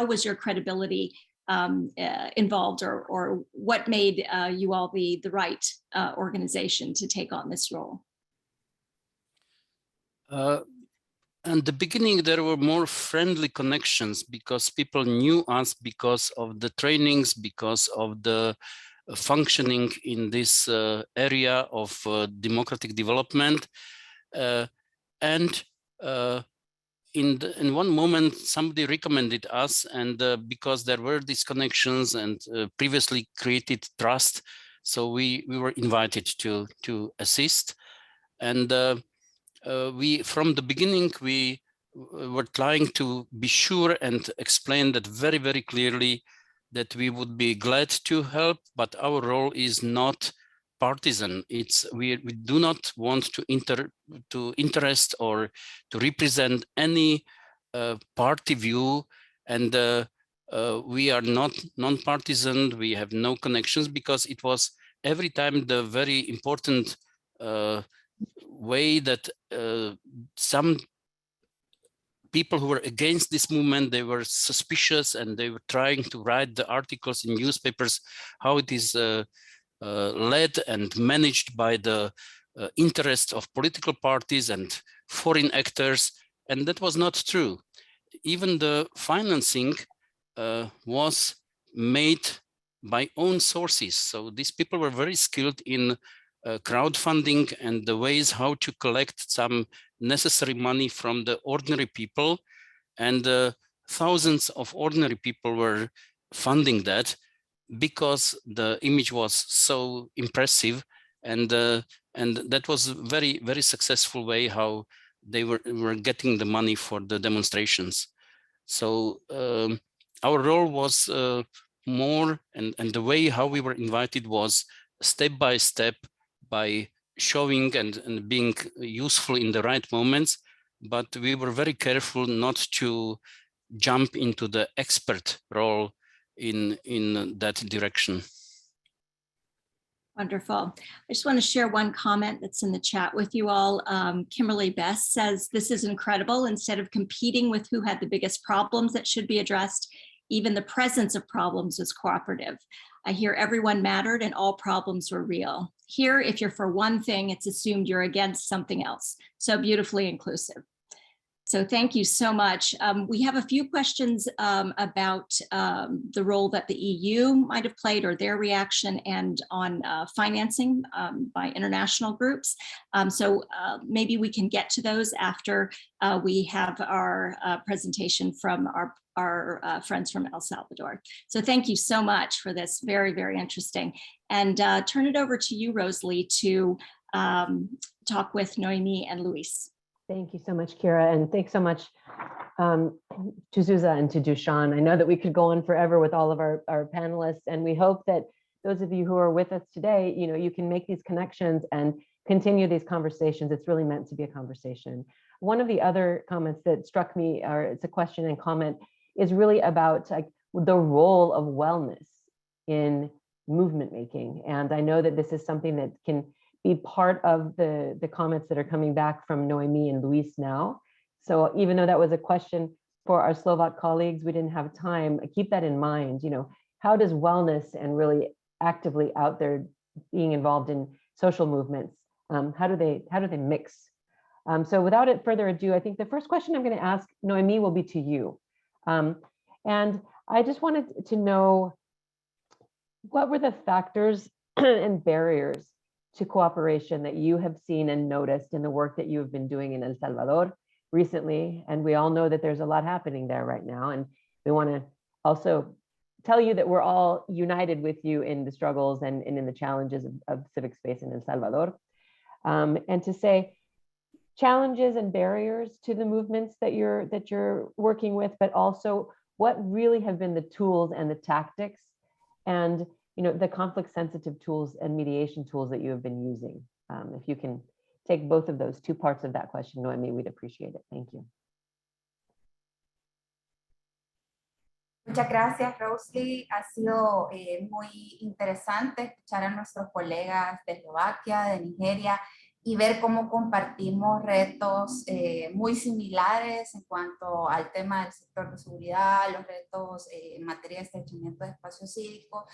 was your credibility involved, or what made you all the right organization to take on this role? In the beginning, there were more friendly connections because people knew us because of the trainings, because of the functioning in this area of democratic development. And in one moment, somebody recommended us, and because there were these connections and previously created trust, so we were invited to assist. And we, from the beginning, we were trying to be sure and explain that very, very clearly, that we would be glad to help, but our role is not partisan. It's we do not want to interest or to represent any party view, and we are not non-partisan. We have no connections, because it was every time the very important way that some people who were against this movement, they were suspicious, and they were trying to write the articles in newspapers how it is led and managed by the interests of political parties and foreign actors, and that was not true. Even the financing was made by own sources. So these people were very skilled in crowdfunding and the ways how to collect some necessary money from the ordinary people, and thousands of ordinary people were funding that, because the image was so impressive, and that was a very, very successful way how they were getting the money for the demonstrations. So our role was more, and the way how we were invited was step by step, by showing and being useful in the right moments, but we were very careful not to jump into the expert role in that direction. Wonderful. I just want to share one comment that's in the chat with you all. Kimberly Best says, this is incredible. Instead of competing with who had the biggest problems that should be addressed, even the presence of problems was cooperative. I hear everyone mattered and all problems were real. Here, if you're for one thing, it's assumed you're against something else. So beautifully inclusive. So thank you so much. We have a few questions about the role that the EU might have played or their reaction, and on financing by international groups. So maybe we can get to those after we have our presentation from our friends from El Salvador. So thank you so much for this, very, very interesting. And turn it over to you, Rosalie, to talk with Noemi and Luis. Thank you so much, Kira, and thanks so much to Susa and to Dushan. I know that we could go on forever with all of our panelists, and we hope that those of you who are with us today, you can make these connections and continue these conversations. It's really meant to be a conversation. One of the other comments that struck me, or it's a question and comment, is really about the role of wellness in movement making. And I know that this is something that can be part of the comments that are coming back from Noemi and Luis now. So even though that was a question for our Slovak colleagues, we didn't have time. Keep that in mind. How does wellness and really actively out there being involved in social movements, how do they mix? So without further ado, I think the first question I'm going to ask Noemi will be to you. And I just wanted to know, what were the factors and barriers to cooperation that you have seen and noticed in the work that you have been doing in El Salvador recently? And we all know that there's a lot happening there right now. And we want to also tell you that we're all united with you in the struggles and in the challenges of civic space in El Salvador. And to say challenges and barriers to the movements that you're working with, but also what really have been the tools and the tactics and the conflict sensitive tools and mediation tools that you have been using. If you can take both of those two parts of that question, Noemi, we'd appreciate it. Thank you. Muchas gracias, Rosalie. Ha sido muy interesante escuchar a nuestros colegas de Eslovaquia, de Nigeria, y ver cómo compartimos retos muy similares en cuanto al tema del sector de seguridad, los retos en materia de estrechamiento de espacio cívico.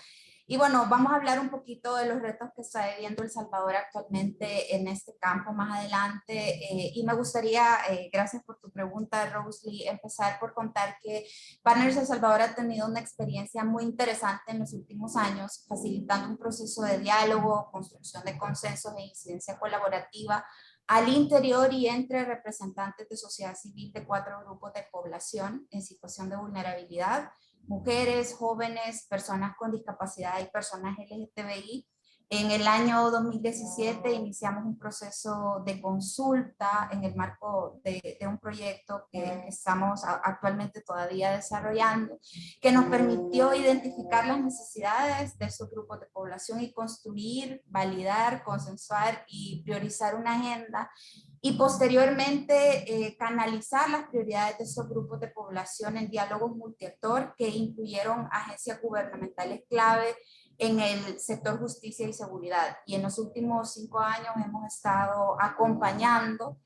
Y bueno, vamos a hablar un poquito de los retos que está viviendo El Salvador actualmente en este campo más adelante. Y me gustaría, gracias por tu pregunta, Rosalie, empezar por contar que Partners El Salvador ha tenido una experiencia muy interesante en los últimos años, facilitando un proceso de diálogo, construcción de consensos e incidencia colaborativa al interior y entre representantes de sociedad civil de 4 grupos de población en situación de vulnerabilidad: mujeres, jóvenes, personas con discapacidad y personas LGTBI. En el año 2017 iniciamos un proceso de consulta en el marco de un proyecto que estamos actualmente todavía desarrollando, que nos permitió identificar las necesidades de esos grupos de población y construir, validar, consensuar y priorizar una agenda, y posteriormente canalizar las prioridades de esos grupos de población en diálogos multiactor que incluyeron agencias gubernamentales clave en el sector justicia y seguridad. Y en los últimos 5 años hemos estado acompañando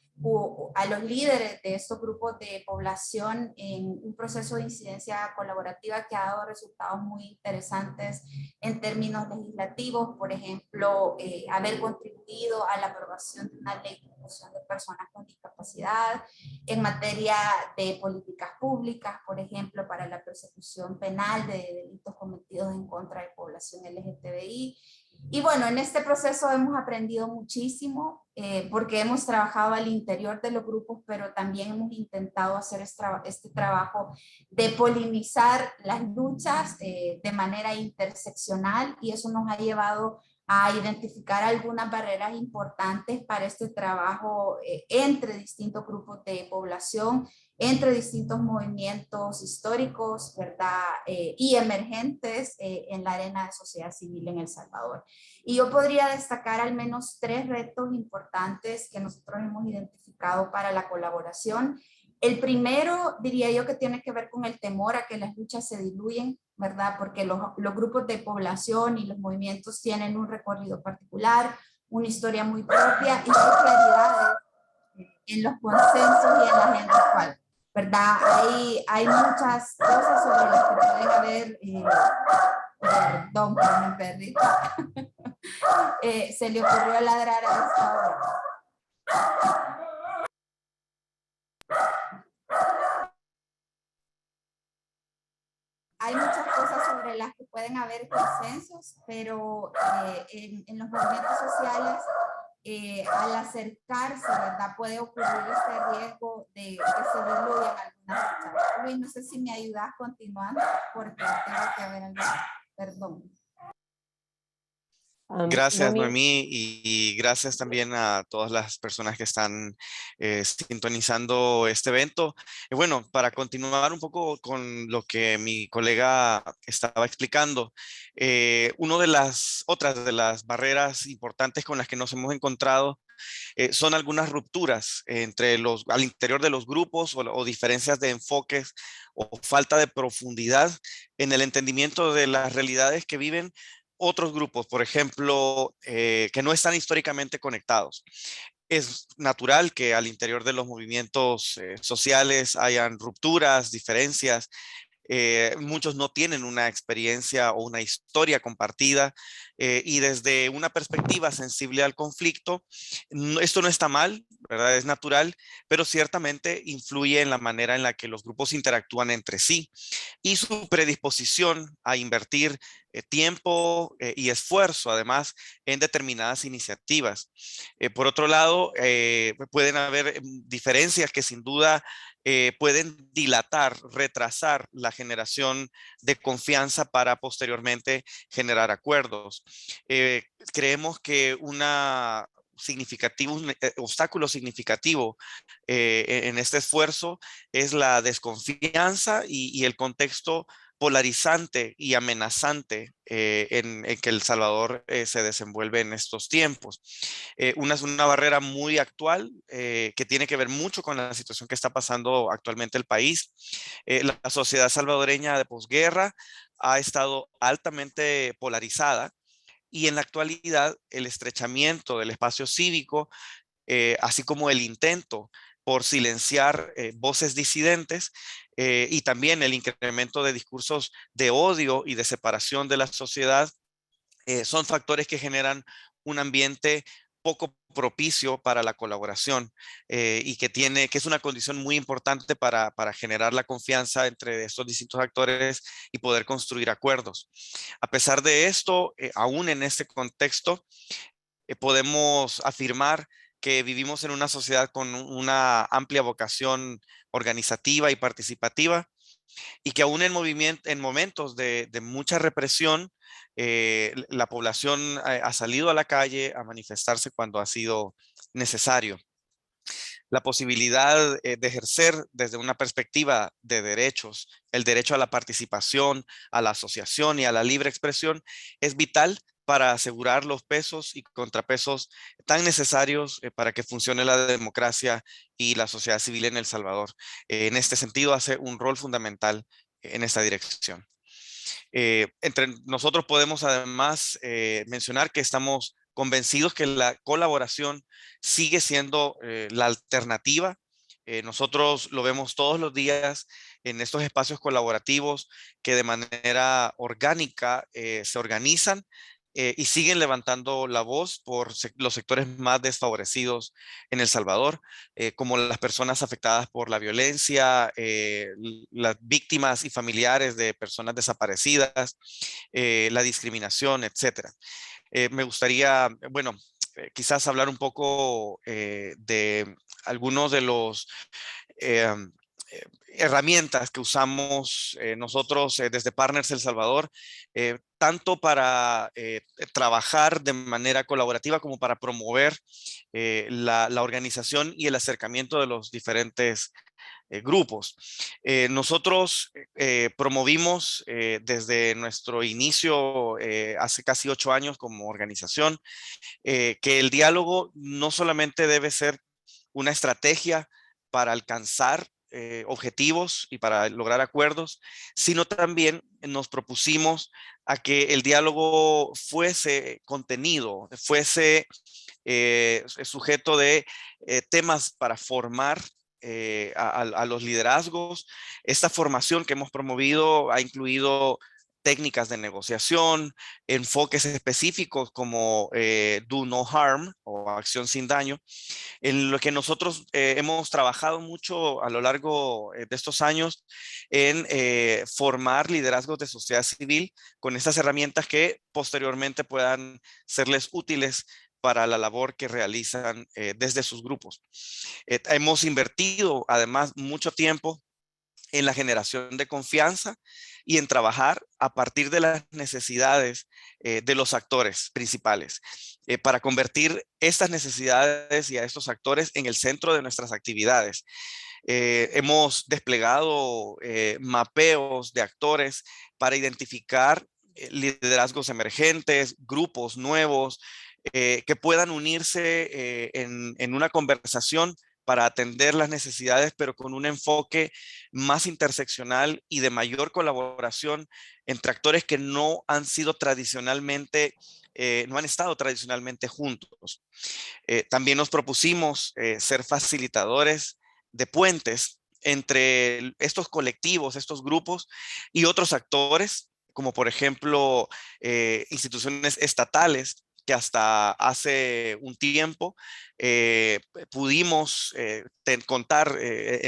a los líderes de estos grupos de población en un proceso de incidencia colaborativa que ha dado resultados muy interesantes en términos legislativos. Por ejemplo, haber contribuido a la aprobación de una ley de inclusión de personas con discapacidad, en materia de políticas públicas, por ejemplo, para la persecución penal de delitos cometidos en contra de población LGTBI. Y bueno, en este proceso hemos aprendido muchísimo porque hemos trabajado al interior de los grupos, pero también hemos intentado hacer este trabajo de polinizar las luchas de manera interseccional, y eso nos ha llevado a identificar algunas barreras importantes para este trabajo entre distintos grupos de población, entre distintos movimientos históricos, ¿verdad? Y emergentes en la arena de sociedad civil en El Salvador. Y yo podría destacar al menos 3 retos importantes que nosotros hemos identificado para la colaboración. El primero, diría yo, que tiene que ver con el temor a que las luchas se diluyen, ¿verdad? Porque los grupos de población y los movimientos tienen un recorrido particular, una historia muy propia y hay claridades en los consensos y en la agenda actual, ¿verdad? Hay muchas cosas sobre las que pueden haber, perdón por mi perrita, se le ocurrió ladrar a esta hora. sobre las que pueden haber consensos, pero en los movimientos sociales, al acercarse, ¿verdad? Puede ocurrir este riesgo de que se diluyan algunas luchas. Luis, no sé si me ayudas continuando, porque tengo que ver algo. Perdón. Gracias, Noemí, Noemí, y gracias también a todas las personas que están sintonizando este evento. Y bueno, para continuar un poco con lo que mi colega estaba explicando, una de las otras de las barreras importantes con las que nos hemos encontrado son algunas rupturas al interior de los grupos o diferencias de enfoques o falta de profundidad en el entendimiento de las realidades que viven otros grupos, por ejemplo, que no están históricamente conectados. Es natural que al interior de los movimientos sociales hayan rupturas, diferencias. Muchos no tienen una experiencia o una historia compartida y desde una perspectiva sensible al conflicto, esto no está mal, ¿verdad? Es natural, pero ciertamente influye en la manera en la que los grupos interactúan entre sí y su predisposición a invertir tiempo y esfuerzo, además, en determinadas iniciativas. Por otro lado, pueden haber diferencias que sin duda pueden dilatar, retrasar la generación de confianza para posteriormente generar acuerdos. Creemos que un obstáculo significativo en este esfuerzo es la desconfianza y el contexto polarizante y amenazante en que El Salvador se desenvuelve en estos tiempos. Es una barrera muy actual que tiene que ver mucho con la situación que está pasando actualmente el país. La sociedad salvadoreña de posguerra ha estado altamente polarizada y en la actualidad el estrechamiento del espacio cívico, así como el intento por silenciar voces disidentes y también el incremento de discursos de odio y de separación de la sociedad, son factores que generan un ambiente poco propicio para la colaboración y que es una condición muy importante para generar la confianza entre estos distintos actores y poder construir acuerdos. A pesar de esto, aún en este contexto, podemos afirmar que vivimos en una sociedad con una amplia vocación organizativa y participativa y que aún en momentos de mucha represión, la población ha salido a la calle a manifestarse cuando ha sido necesario. La posibilidad de ejercer desde una perspectiva de derechos, el derecho a la participación, a la asociación y a la libre expresión es vital para asegurar los pesos y contrapesos tan necesarios para que funcione la democracia y la sociedad civil en El Salvador. En este sentido, hace un rol fundamental en esta dirección. Entre nosotros podemos además mencionar que estamos convencidos que la colaboración sigue siendo la alternativa. Nosotros lo vemos todos los días en estos espacios colaborativos que de manera orgánica se organizan y siguen levantando la voz por los sectores más desfavorecidos en El Salvador, como las personas afectadas por la violencia, las víctimas y familiares de personas desaparecidas, la discriminación, etcétera. Me gustaría, bueno, quizás hablar un poco de algunos de los herramientas que usamos nosotros desde Partners El Salvador, tanto para trabajar de manera colaborativa como para promover la organización y el acercamiento de los diferentes grupos. Nosotros promovimos desde nuestro inicio hace casi 8 años como organización que el diálogo no solamente debe ser una estrategia para alcanzar objetivos y para lograr acuerdos, sino también nos propusimos a que el diálogo fuese contenido, fuese sujeto de temas para formar a los liderazgos. Esta formación que hemos promovido ha incluido técnicas de negociación, enfoques específicos como do no harm o acción sin daño, en lo que nosotros hemos trabajado mucho a lo largo de estos años en formar liderazgos de sociedad civil con estas herramientas que posteriormente puedan serles útiles para la labor que realizan desde sus grupos. Hemos invertido además mucho tiempo en la generación de confianza y en trabajar a partir de las necesidades de los actores principales para convertir estas necesidades y a estos actores en el centro de nuestras actividades. Hemos desplegado mapeos de actores para identificar liderazgos emergentes, grupos nuevos que puedan unirse en una conversación para atender las necesidades, pero con un enfoque más interseccional y de mayor colaboración entre actores que no han sido tradicionalmente, no han estado tradicionalmente juntos. También nos propusimos ser facilitadores de puentes entre estos colectivos, estos grupos y otros actores, como por ejemplo instituciones estatales que hasta hace un tiempo pudimos contar,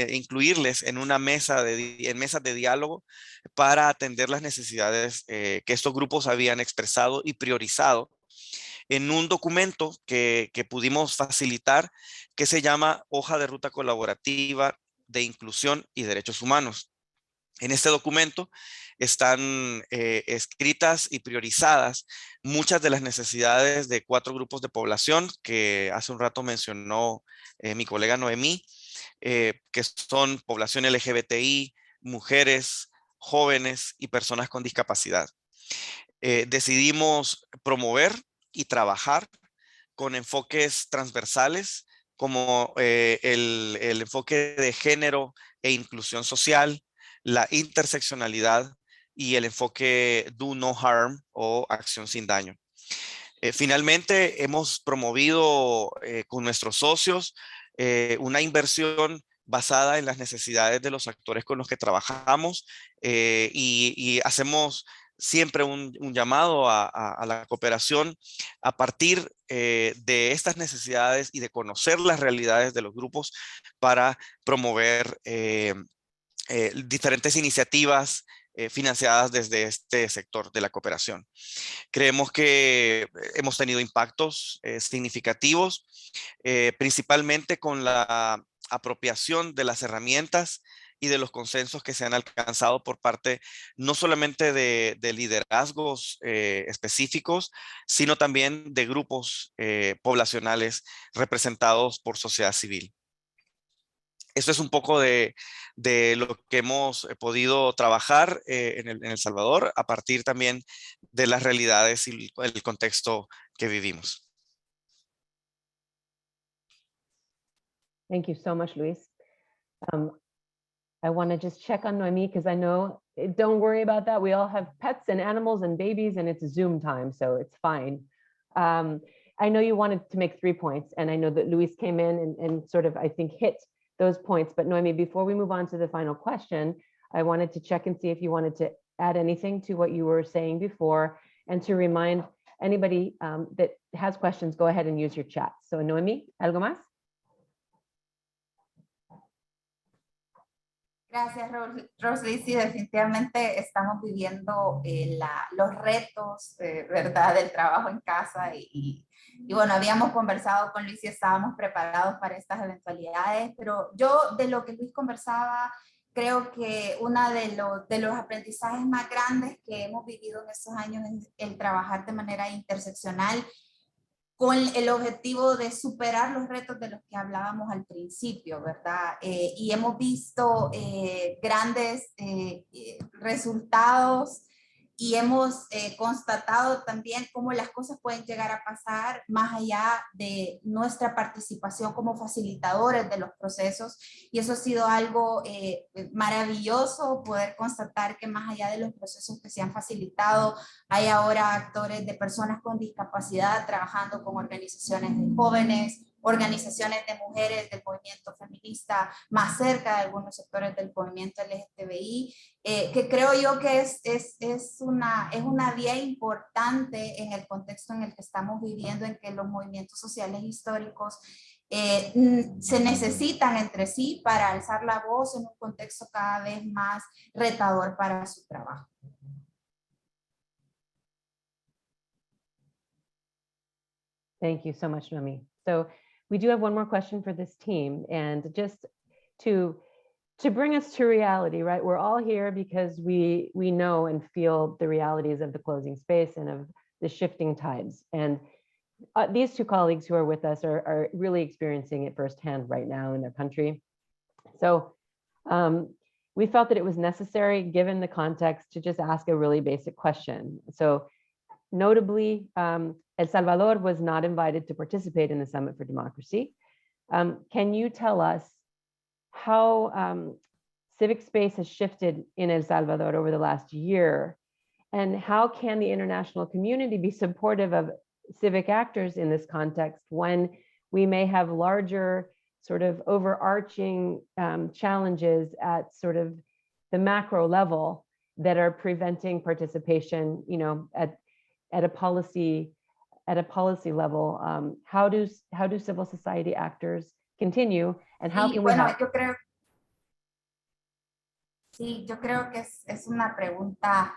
incluirles en una mesa en mesas de diálogo para atender las necesidades que estos grupos habían expresado y priorizado en un documento que pudimos facilitar que se llama Hoja de Ruta Colaborativa de Inclusión y Derechos Humanos. En este documento están escritas y priorizadas muchas de las necesidades de 4 grupos de población que hace un rato mencionó mi colega Noemí, que son población LGBTI, mujeres, jóvenes y personas con discapacidad. Decidimos promover y trabajar con enfoques transversales como el enfoque de género e inclusión social, la interseccionalidad y el enfoque do no harm o acción sin daño. Finalmente, hemos promovido con nuestros socios una inversión basada en las necesidades de los actores con los que trabajamos y hacemos siempre un llamado a la cooperación a partir de estas necesidades y de conocer las realidades de los grupos para promover diferentes iniciativas financiadas desde este sector de la cooperación. Creemos que hemos tenido impactos significativos, principalmente con la apropiación de las herramientas y de los consensos que se han alcanzado por parte no solamente de liderazgos específicos, sino también de grupos poblacionales representados por sociedad civil. Esto es un poco de lo que hemos podido trabajar en El Salvador a partir también de las realidades y el contexto que vivimos. Thank you so much, Luis. I want to just check on Noemi because I know, don't worry about that. We all have pets and animals and babies and it's Zoom time, so it's fine. I know you wanted to make 3 points and I know that Luis came in and sort of, I think, hit those points. But Noemi, before we move on to the final question, I wanted to check and see if you wanted to add anything to what you were saying before and to remind anybody that has questions, go ahead and use your chat. So Noemi, ¿algo más? Gracias, Rosly. Sí, definitivamente estamos viviendo los retos, ¿verdad?, del trabajo en casa y bueno, habíamos conversado con Luis y estábamos preparados para estas eventualidades, pero yo de lo que Luis conversaba, creo que uno de los aprendizajes más grandes que hemos vivido en estos años es el trabajar de manera interseccional con el objetivo de superar los retos de los que hablábamos al principio, ¿verdad? Y hemos visto grandes resultados y hemos constatado también cómo las cosas pueden llegar a pasar más allá de nuestra participación como facilitadores de los procesos. Y eso ha sido algo maravilloso, poder constatar que más allá de los procesos que se han facilitado, hay ahora actores de personas con discapacidad trabajando con organizaciones de jóvenes, organizaciones de mujeres del movimiento feminista, más cerca de algunos sectores del movimiento LGTBI, que creo yo que es una vía importante en el contexto en el que estamos viviendo, en que los movimientos sociales históricos se necesitan entre sí para alzar la voz en un contexto cada vez más retador para su trabajo. Thank you so much, Noemi. So we do have one more question for this team, and just to bring us to reality, right? We're all here because we know and feel the realities of the closing space and of the shifting tides. And these two colleagues who are with us are really experiencing it firsthand right now in their country. So we felt that it was necessary, given the context, to just ask a really basic question. So notably, El Salvador was not invited to participate in the Summit for Democracy. Can you tell us how civic space has shifted in El Salvador over the last year, and how can the international community be supportive of civic actors in this context when we may have larger sort of overarching challenges at sort of the macro level that are preventing participation, you know, at a policy level? How do civil society actors continue, and how can we help? Yo creo que es una pregunta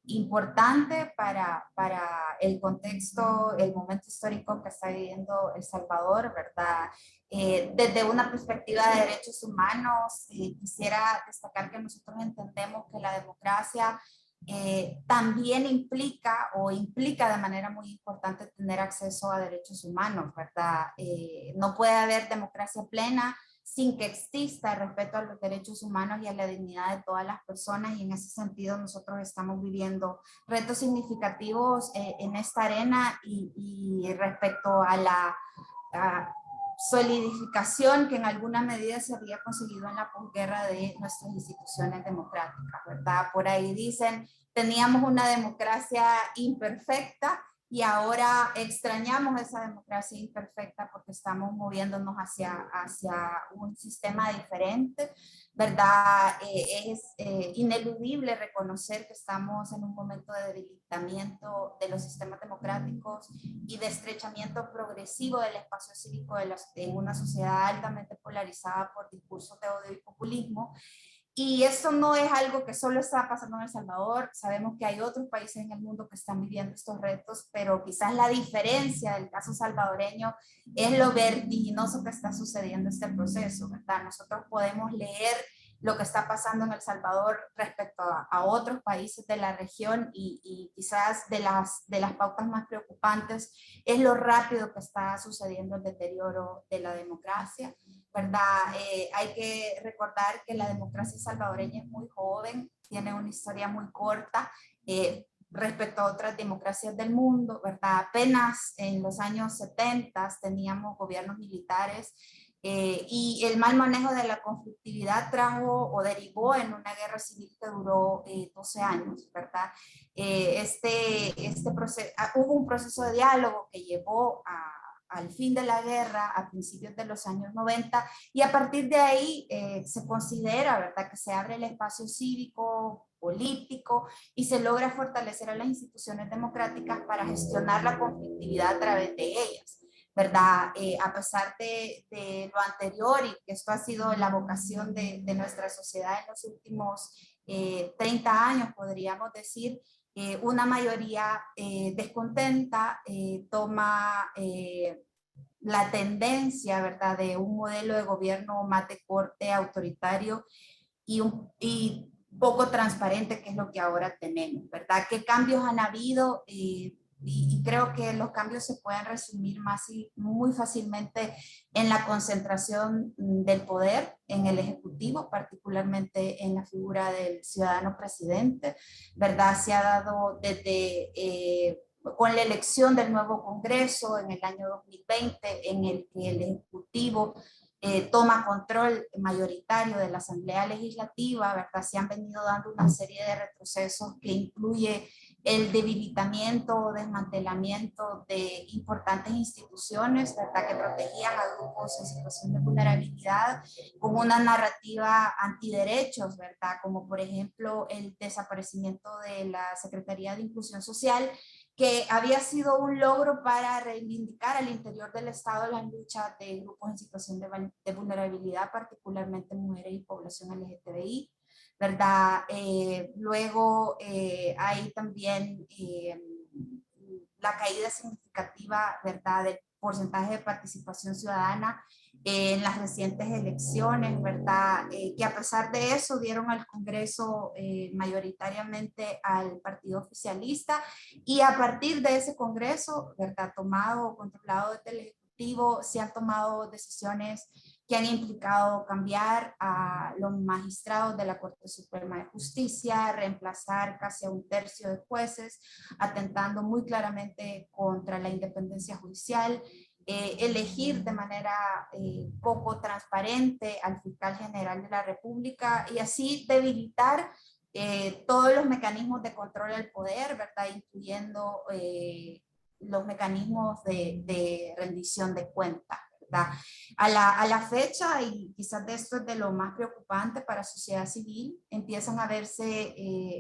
importante para el contexto, el momento histórico que está viviendo El Salvador, ¿verdad? Desde una perspectiva de derechos humanos, quisiera destacar que nosotros entendemos que la democracia también implica de manera muy importante tener acceso a derechos humanos, ¿verdad? No puede haber democracia plena sin que exista el respeto a los derechos humanos y a la dignidad de todas las personas, y en ese sentido nosotros estamos viviendo retos significativos en esta arena y respecto a la solidificación que en alguna medida se había conseguido en la posguerra de nuestras instituciones democráticas, ¿verdad? Por ahí dicen, teníamos una democracia imperfecta y ahora extrañamos esa democracia imperfecta porque estamos moviéndonos hacia un sistema diferente, ¿verdad? Es ineludible reconocer que estamos en un momento de debilitamiento de los sistemas democráticos y de estrechamiento progresivo del espacio cívico de una sociedad altamente polarizada por discursos de odio y populismo. Y esto no es algo que solo está pasando en El Salvador. Sabemos que hay otros países en el mundo que están viviendo estos retos, pero quizás la diferencia del caso salvadoreño es lo vertiginoso que está sucediendo este proceso, ¿verdad? Nosotros podemos leer lo que está pasando en El Salvador respecto a otros países de la región y quizás de las pautas más preocupantes es lo rápido que está sucediendo el deterioro de la democracia, ¿verdad? Hay que recordar que la democracia salvadoreña es muy joven, tiene una historia muy corta respecto a otras democracias del mundo, ¿verdad? Apenas en los años 70 teníamos gobiernos militares y el mal manejo de la conflictividad trajo o derivó en una guerra civil que duró 12 años, ¿verdad? Hubo un proceso de diálogo que llevó al fin de la guerra a principios de los años 90 y a partir de ahí se considera, ¿verdad?, que se abre el espacio cívico, político y se logra fortalecer a las instituciones democráticas para gestionar la conflictividad a través de ellas, ¿verdad? A pesar de lo anterior y que esto ha sido la vocación de nuestra sociedad en los últimos 30 años, podríamos decir, una mayoría descontenta toma la tendencia, ¿verdad?, de un modelo de gobierno más de corte autoritario y poco transparente, que es lo que ahora tenemos, ¿verdad? ¿Qué cambios han habido? Y creo que los cambios se pueden resumir muy fácilmente en la concentración del poder en el Ejecutivo, particularmente en la figura del ciudadano presidente, ¿verdad? Se ha dado desde con la elección del nuevo Congreso en el año 2020, en el que el Ejecutivo toma control mayoritario de la Asamblea Legislativa, ¿verdad? Se han venido dando una serie de retrocesos que incluye el debilitamiento o desmantelamiento de importantes instituciones, ¿verdad?, que protegían a grupos en situación de vulnerabilidad, con una narrativa antiderechos, ¿verdad?, como por ejemplo el desaparecimiento de la Secretaría de Inclusión Social, que había sido un logro para reivindicar al interior del Estado la lucha de grupos en situación de vulnerabilidad, particularmente mujeres y población LGTBI, ¿verdad? Luego hay también la caída significativa, ¿verdad?, del porcentaje de participación ciudadana en las recientes elecciones, ¿verdad? Que a pesar de eso dieron al Congreso mayoritariamente al partido oficialista, y a partir de ese Congreso, ¿verdad?, tomado o controlado desde el Ejecutivo, se han tomado decisiones que han implicado cambiar a los magistrados de la Corte Suprema de Justicia, reemplazar casi a un tercio de jueces, atentando muy claramente contra la independencia judicial, elegir de manera poco transparente al fiscal general de la República y así debilitar todos los mecanismos de control del poder, ¿verdad?, incluyendo los mecanismos de rendición de cuentas. A la fecha, y quizás de esto es de lo más preocupante para la sociedad civil, empiezan a verse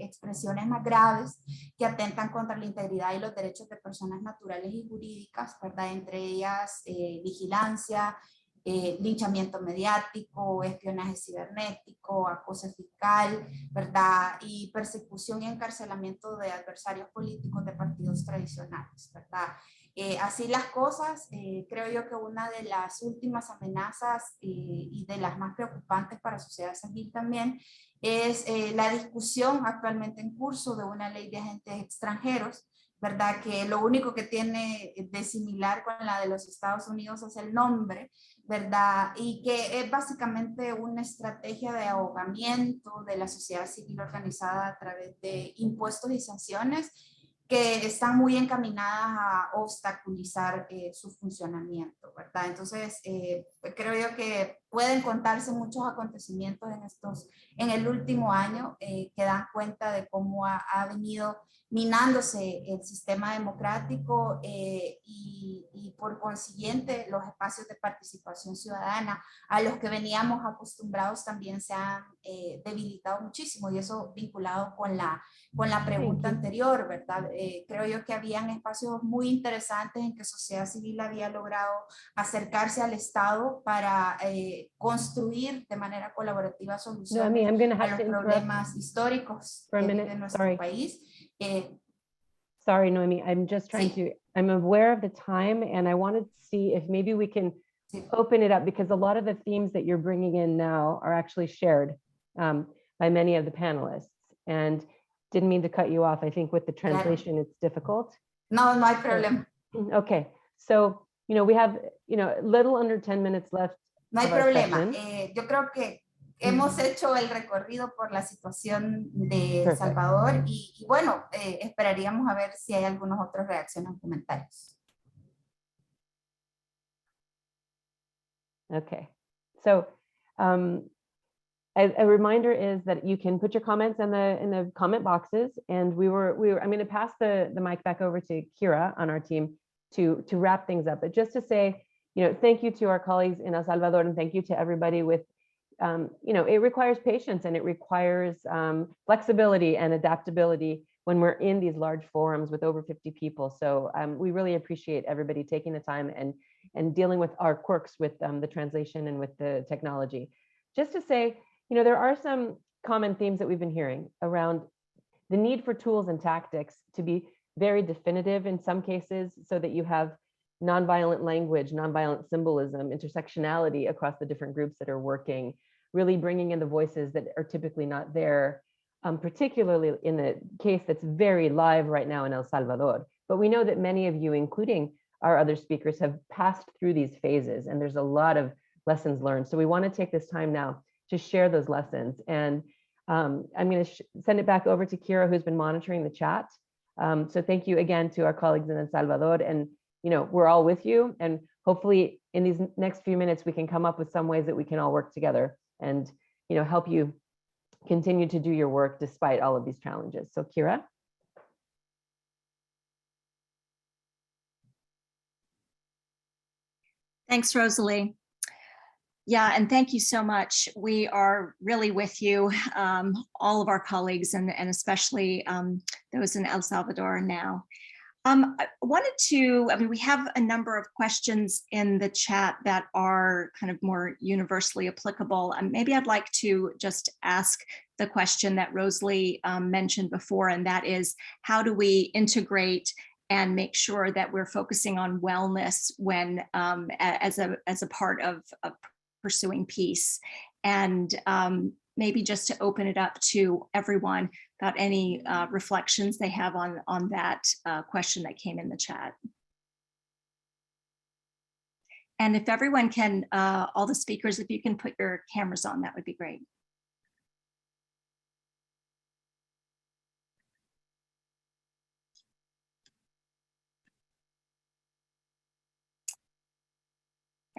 expresiones más graves que atentan contra la integridad y los derechos de personas naturales y jurídicas, ¿verdad? Entre ellas vigilancia, linchamiento mediático, espionaje cibernético, acoso fiscal, ¿verdad? Y persecución y encarcelamiento de adversarios políticos de partidos tradicionales, ¿verdad? Así las cosas, creo yo que una de las últimas amenazas y de las más preocupantes para la sociedad civil también es la discusión actualmente en curso de una ley de agentes extranjeros, ¿verdad? Que lo único que tiene de similar con la de los Estados Unidos es el nombre, ¿verdad? Y que es básicamente una estrategia de ahogamiento de la sociedad civil organizada a través de impuestos y sanciones que están muy encaminadas a obstaculizar su funcionamiento, ¿verdad? Entonces, creo yo que pueden contarse muchos acontecimientos en el último año que dan cuenta de cómo ha venido minándose el sistema democrático y por consiguiente los espacios de participación ciudadana a los que veníamos acostumbrados también se han debilitado muchísimo, y eso vinculado con la pregunta anterior, ¿verdad? Creo yo que habían espacios muy interesantes en que sociedad civil había logrado acercarse al Estado para construir de manera colaborativa soluciones a los problemas históricos de nuestro país. Sorry, Noemi, I'm just trying to, I'm aware of the time and I wanted to see if maybe we can open it up, because a lot of the themes that you're bringing in now are actually shared by many of the panelists. And didn't mean to cut you off. I think with the translation, it's difficult. No, no hay problema. Okay, so, we have, little under 10 minutes left. No hay problema. Yo creo que hemos hecho el recorrido por la situación de El Salvador y bueno, esperaríamos a ver si hay algunos otros reacciones o comentarios. Okay, so a reminder is that you can put your comments in the comment boxes, and I'm going to pass the mic back over to Kira on our team to wrap things up. But just to say, thank you to our colleagues in El Salvador, and thank you to everybody with, it requires patience and it requires flexibility and adaptability when we're in these large forums with over 50 people. So we really appreciate everybody taking the time and dealing with our quirks with the translation and with the technology. Just to say, there are some common themes that we've been hearing around the need for tools and tactics to be very definitive in some cases, so that you have nonviolent language, nonviolent symbolism, intersectionality across the different groups that are working, really bringing in the voices that are typically not there, particularly in the case that's very live right now in El Salvador. But we know that many of you, including our other speakers, have passed through these phases, and there's a lot of lessons learned. So we want to take this time now to share those lessons. And I'm going to send it back over to Kira, who's been monitoring the chat. So thank you again to our colleagues in El Salvador. And, we're all with you. And hopefully in these next few minutes, we can come up with some ways that we can all work together and, help you continue to do your work despite all of these challenges. So Kira. Thanks, Rosalie. Yeah, and thank you so much. We are really with you, all of our colleagues, and especially those in El Salvador now. I wanted to, we have a number of questions in the chat that are kind of more universally applicable. Maybe I'd like to just ask the question that Rosalie mentioned before, and that is, how do we integrate and make sure that we're focusing on wellness when as a part of pursuing peace? And maybe just to open it up to everyone about any reflections they have on that question that came in the chat. And if everyone can, all the speakers, if you can put your cameras on, that would be great.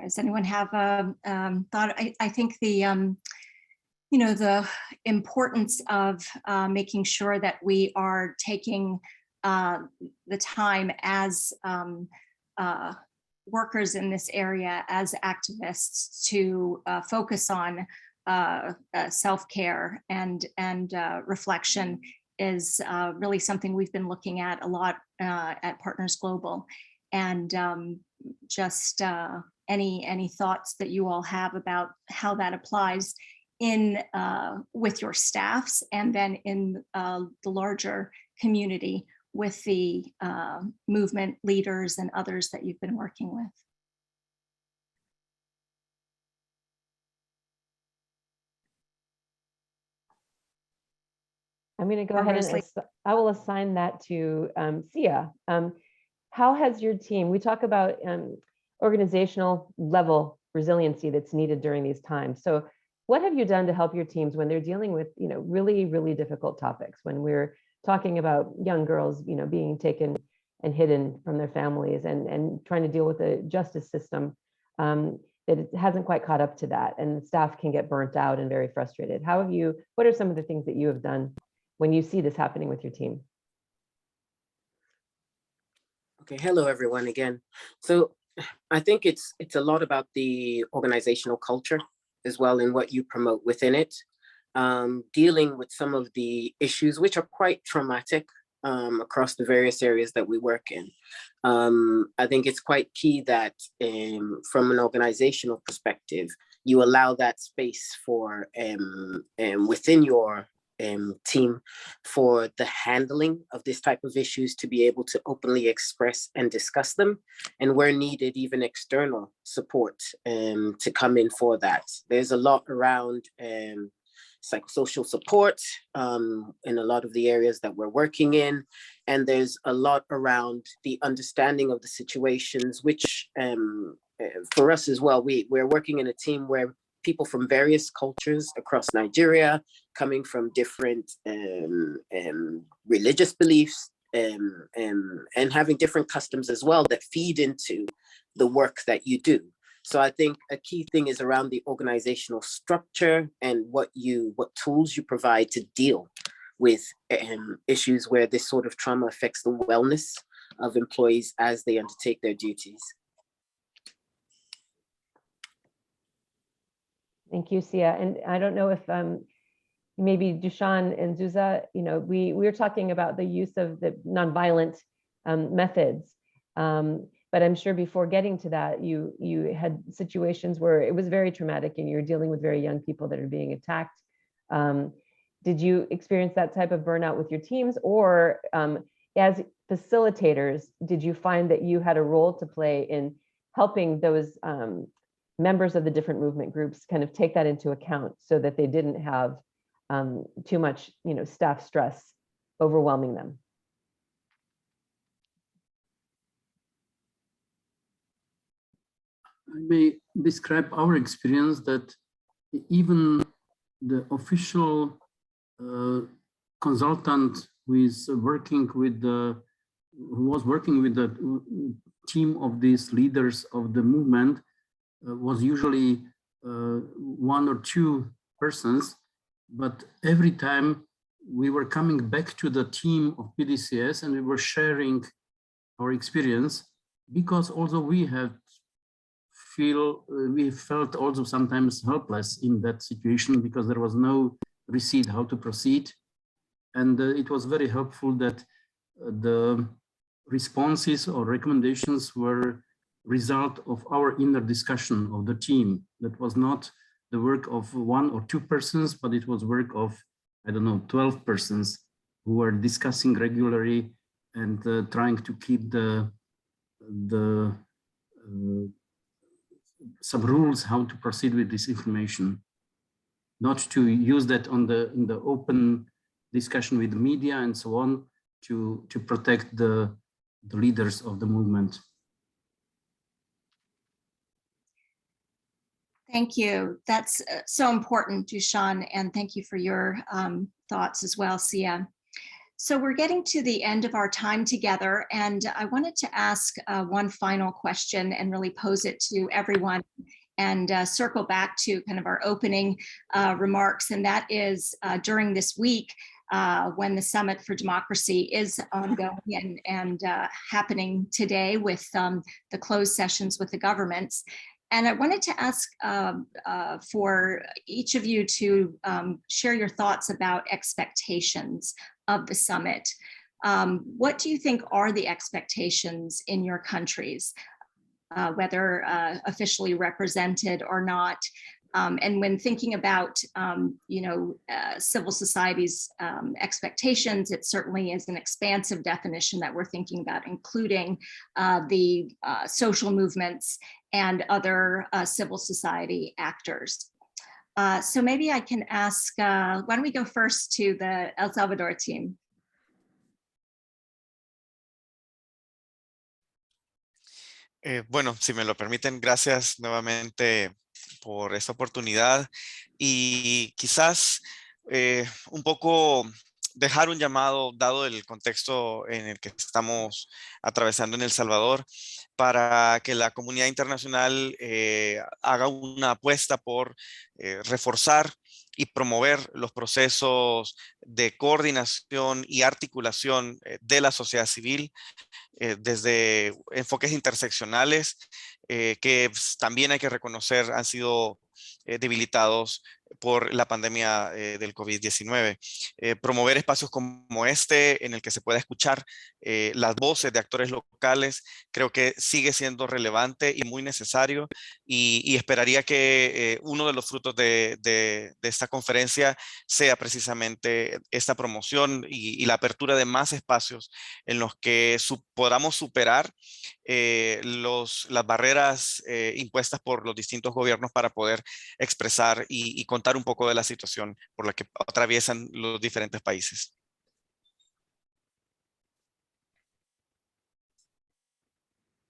Does anyone have a thought? I think the the importance of making sure that we are taking the time as workers in this area, as activists, to focus on self-care and reflection is really something we've been looking at a lot at Partners Global. And just any thoughts that you all have about how that applies in with your staffs, and then in the larger community with the movement leaders and others that you've been working with. I'm going to go ahead and I will assign that to Sia. How has your team, we talk about organizational level resiliency that's needed during these times. So what have you done to help your teams when they're dealing with, really, really difficult topics, when we're talking about young girls, being taken and hidden from their families, and trying to deal with a justice system that it hasn't quite caught up to that, and staff can get burnt out and very frustrated? What are some of the things that you have done when you see this happening with your team? Okay, hello everyone again. So I think it's a lot about the organizational culture as well, and what you promote within it, dealing with some of the issues which are quite traumatic across the various areas that we work in. I think it's quite key that from an organizational perspective, you allow that space for within your team for the handling of this type of issues, to be able to openly express and discuss them, and where needed, even external support to come in for that. There's a lot around psychosocial support in a lot of the areas that we're working in, and there's a lot around the understanding of the situations, which for us as well, we're working in a team where people from various cultures across Nigeria, coming from different religious beliefs, and having different customs as well, that feed into the work that you do. So I think a key thing is around the organizational structure and what tools you provide to deal with issues where this sort of trauma affects the wellness of employees as they undertake their duties. Thank you, Sia. And I don't know if maybe Dushan and Zuza, we were talking about the use of the nonviolent methods, but I'm sure before getting to that, you had situations where it was very traumatic, and you're dealing with very young people that are being attacked. Did you experience that type of burnout with your teams, or as facilitators, did you find that you had a role to play in helping those members of the different movement groups kind of take that into account, so that they didn't have too much, staff stress overwhelming them? I may describe our experience that even the official consultant who was working with the team of these leaders of the movement was usually one or two persons, but every time we were coming back to the team of PDCS and we were sharing our experience, because although we had we felt also sometimes helpless in that situation because there was no receipt how to proceed. And it was very helpful that the responses or recommendations were result of our inner discussion of the team. That was not the work of 1 or 2 persons, but it was work of, I don't know, 12 persons who were discussing regularly and trying to keep the some rules how to proceed with this information, not to use that in the open discussion with the media and so on to protect the leaders of the movement. Thank you. That's so important, Dusan, and thank you for your thoughts as well, Sia. So we're getting to the end of our time together, and I wanted to ask one final question and really pose it to everyone and circle back to kind of our opening remarks, and that is during this week when the Summit for Democracy is ongoing and happening today with the closed sessions with the governments. And I wanted to ask for each of you to share your thoughts about expectations of the summit. What do you think are the expectations in your countries, whether officially represented or not? And when thinking about, civil society's expectations, it certainly is an expansive definition that we're thinking about, including the social movements and other civil society actors. So maybe I can ask, why don't we go first to the El Salvador team? Bueno, si me lo permiten, gracias nuevamente por esta oportunidad y quizás un poco dejar un llamado, dado el contexto en el que estamos atravesando en El Salvador, para que la comunidad internacional haga una apuesta por reforzar y promover los procesos de coordinación y articulación de la sociedad civil desde enfoques interseccionales que también hay que reconocer han sido debilitados por la pandemia del COVID-19. Promover espacios como este en el que se pueda escuchar las voces de actores locales creo que sigue siendo relevante y muy necesario y esperaría que uno de los frutos de esta conferencia sea precisamente esta promoción y la apertura de más espacios en los que podamos superar las barreras impuestas por los distintos gobiernos para poder expresar y contar un poco de la situación por la que atraviesan los diferentes países.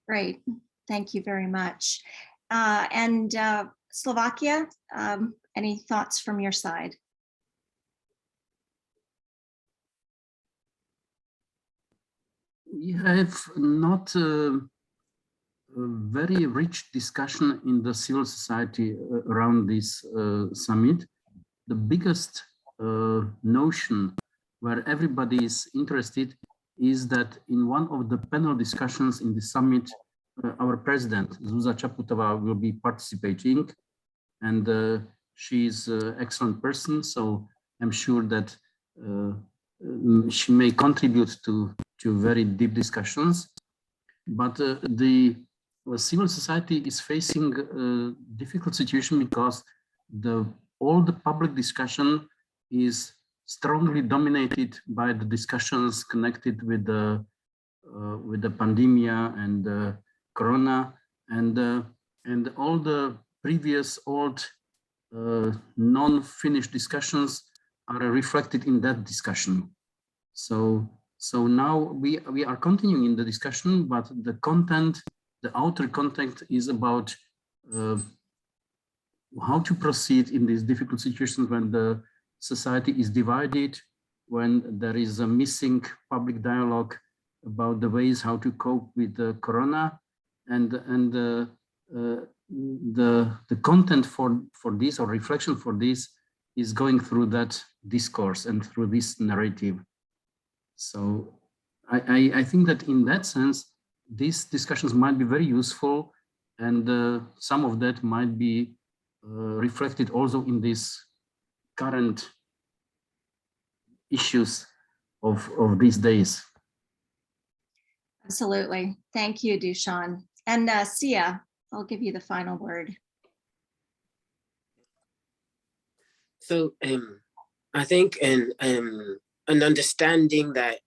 Great, thank you very much. And Slovakia, any thoughts from your side? We have not a very rich discussion in the civil society around this summit. The biggest notion where everybody is interested is that in one of the panel discussions in the summit, our president, Zuzá Čaputová, will be participating, and she is an excellent person, so I'm sure that she may contribute to very deep discussions. But the civil society is facing a difficult situation because all the public discussion is strongly dominated by the discussions connected with the pandemia and corona, and all the previous old non-finished discussions are reflected in that discussion. So now we are continuing in the discussion, but the content, the outer content is about how to proceed in these difficult situations when the society is divided, when there is a missing public dialogue about the ways how to cope with the corona, and the content for this, or reflection for this, is going through that discourse and through this narrative. So I think that in that sense, these discussions might be very useful And some of that might be reflected also in these current issues of these days. Absolutely. Thank you, Dushan. And Sia, I'll give you the final word. So I think an understanding that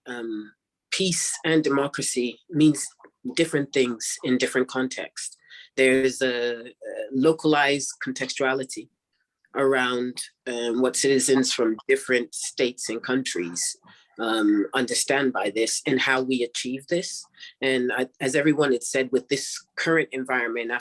peace and democracy means different things in different contexts. There's a localized contextuality around what citizens from different states and countries understand by this and how we achieve this. And as everyone had said, with this current environment,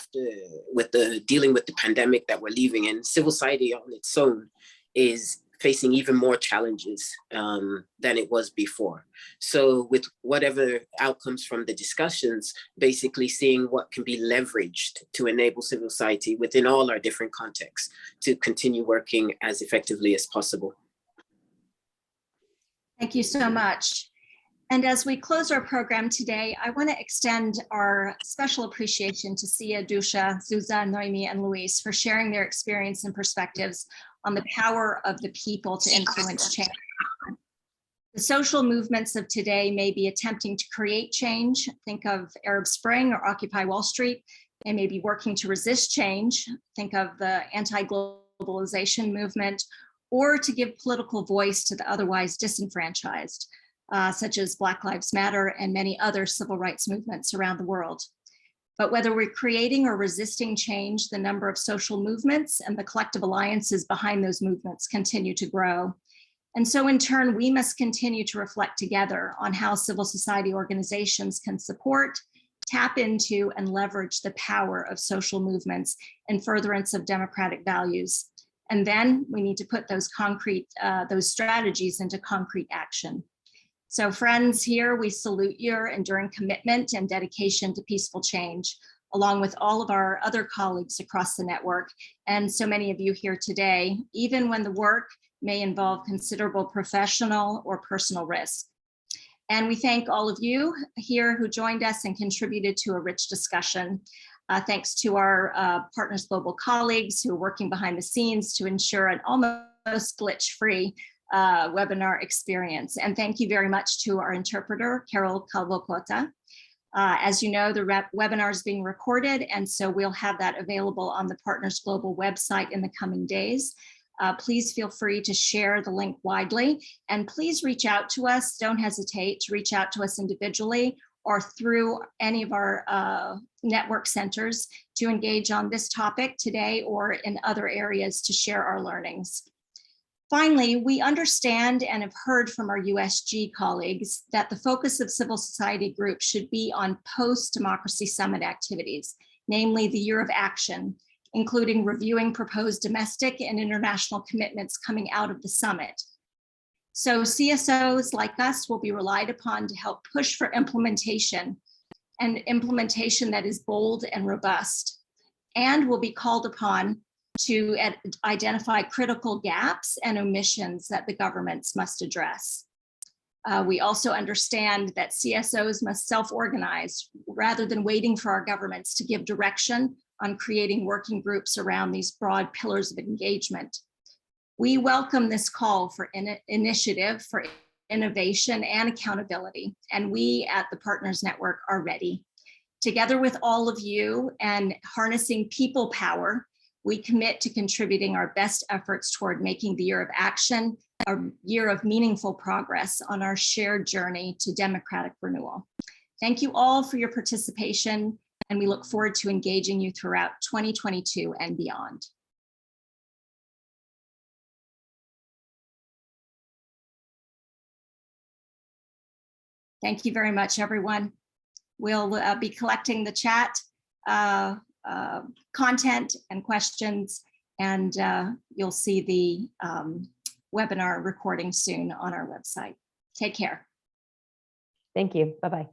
with the dealing with the pandemic that we're living in, civil society on its own is facing even more challenges than it was before. So with whatever outcomes from the discussions, basically seeing what can be leveraged to enable civil society within all our different contexts to continue working as effectively as possible. Thank you so much. And as we close our program today, I want to extend our special appreciation to Sia, Dusha, Zuza, Noemi, and Luis for sharing their experience and perspectives on the power of the people to influence change. The social movements of today may be attempting to create change. Think of Arab Spring or Occupy Wall Street. They may be working to resist change. Think of the anti-globalization movement, or to give political voice to the otherwise disenfranchised, such as Black Lives Matter and many other civil rights movements around the world. But whether we're creating or resisting change, the number of social movements and the collective alliances behind those movements continue to grow. And so in turn, we must continue to reflect together on how civil society organizations can support, tap into, and leverage the power of social movements in furtherance of democratic values. And then we need to put those strategies into concrete action. So friends, here we salute your enduring commitment and dedication to peaceful change, along with all of our other colleagues across the network, and so many of you here today, even when the work may involve considerable professional or personal risk. And we thank all of you here who joined us and contributed to a rich discussion. Thanks to our Partners Global colleagues who are working behind the scenes to ensure an almost glitch-free webinar experience. And thank you very much to our interpreter, Carol Calvocota. As you know, the webinar is being recorded, and so we'll have that available on the Partners Global website in the coming days. Please feel free to share the link widely, and please reach out to us. Don't hesitate to reach out to us individually or through any of our network centers to engage on this topic today or in other areas to share our learnings. Finally, we understand and have heard from our USG colleagues that the focus of civil society groups should be on post-democracy summit activities, namely the year of action, including reviewing proposed domestic and international commitments coming out of the summit. So CSOs like us will be relied upon to help push for implementation, and implementation that is bold and robust, and will be called upon to identify critical gaps and omissions that the governments must address. We also understand that CSOs must self-organize rather than waiting for our governments to give direction on creating working groups around these broad pillars of engagement. We welcome this call for initiative, for innovation and accountability, and we at the Partners Network are ready. Together with all of you and harnessing people power, we commit to contributing our best efforts toward making the year of action a year of meaningful progress on our shared journey to democratic renewal. Thank you all for your participation, and we look forward to engaging you throughout 2022 and beyond. Thank you very much, everyone. We'll be collecting the chat content and questions, and you'll see the webinar recording soon on our website. Take care. Thank you. Bye-bye.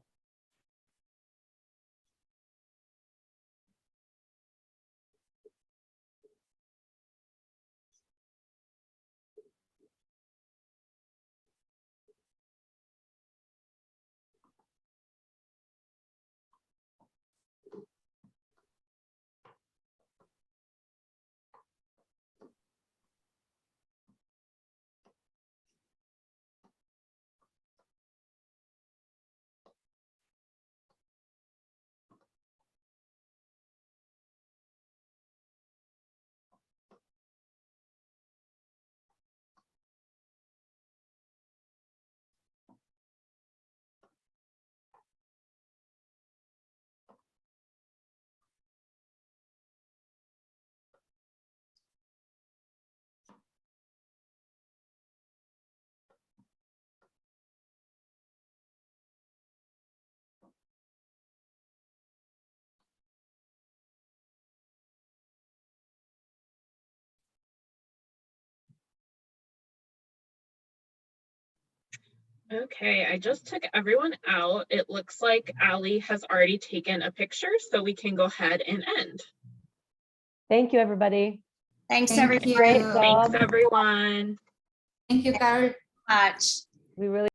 Okay, I just took everyone out. It looks like Ali has already taken a picture, so we can go ahead and end. Thank you, everybody. Thanks, Thank everybody. you. Great job. Thanks, everyone. Thank you, Carol. Much. We really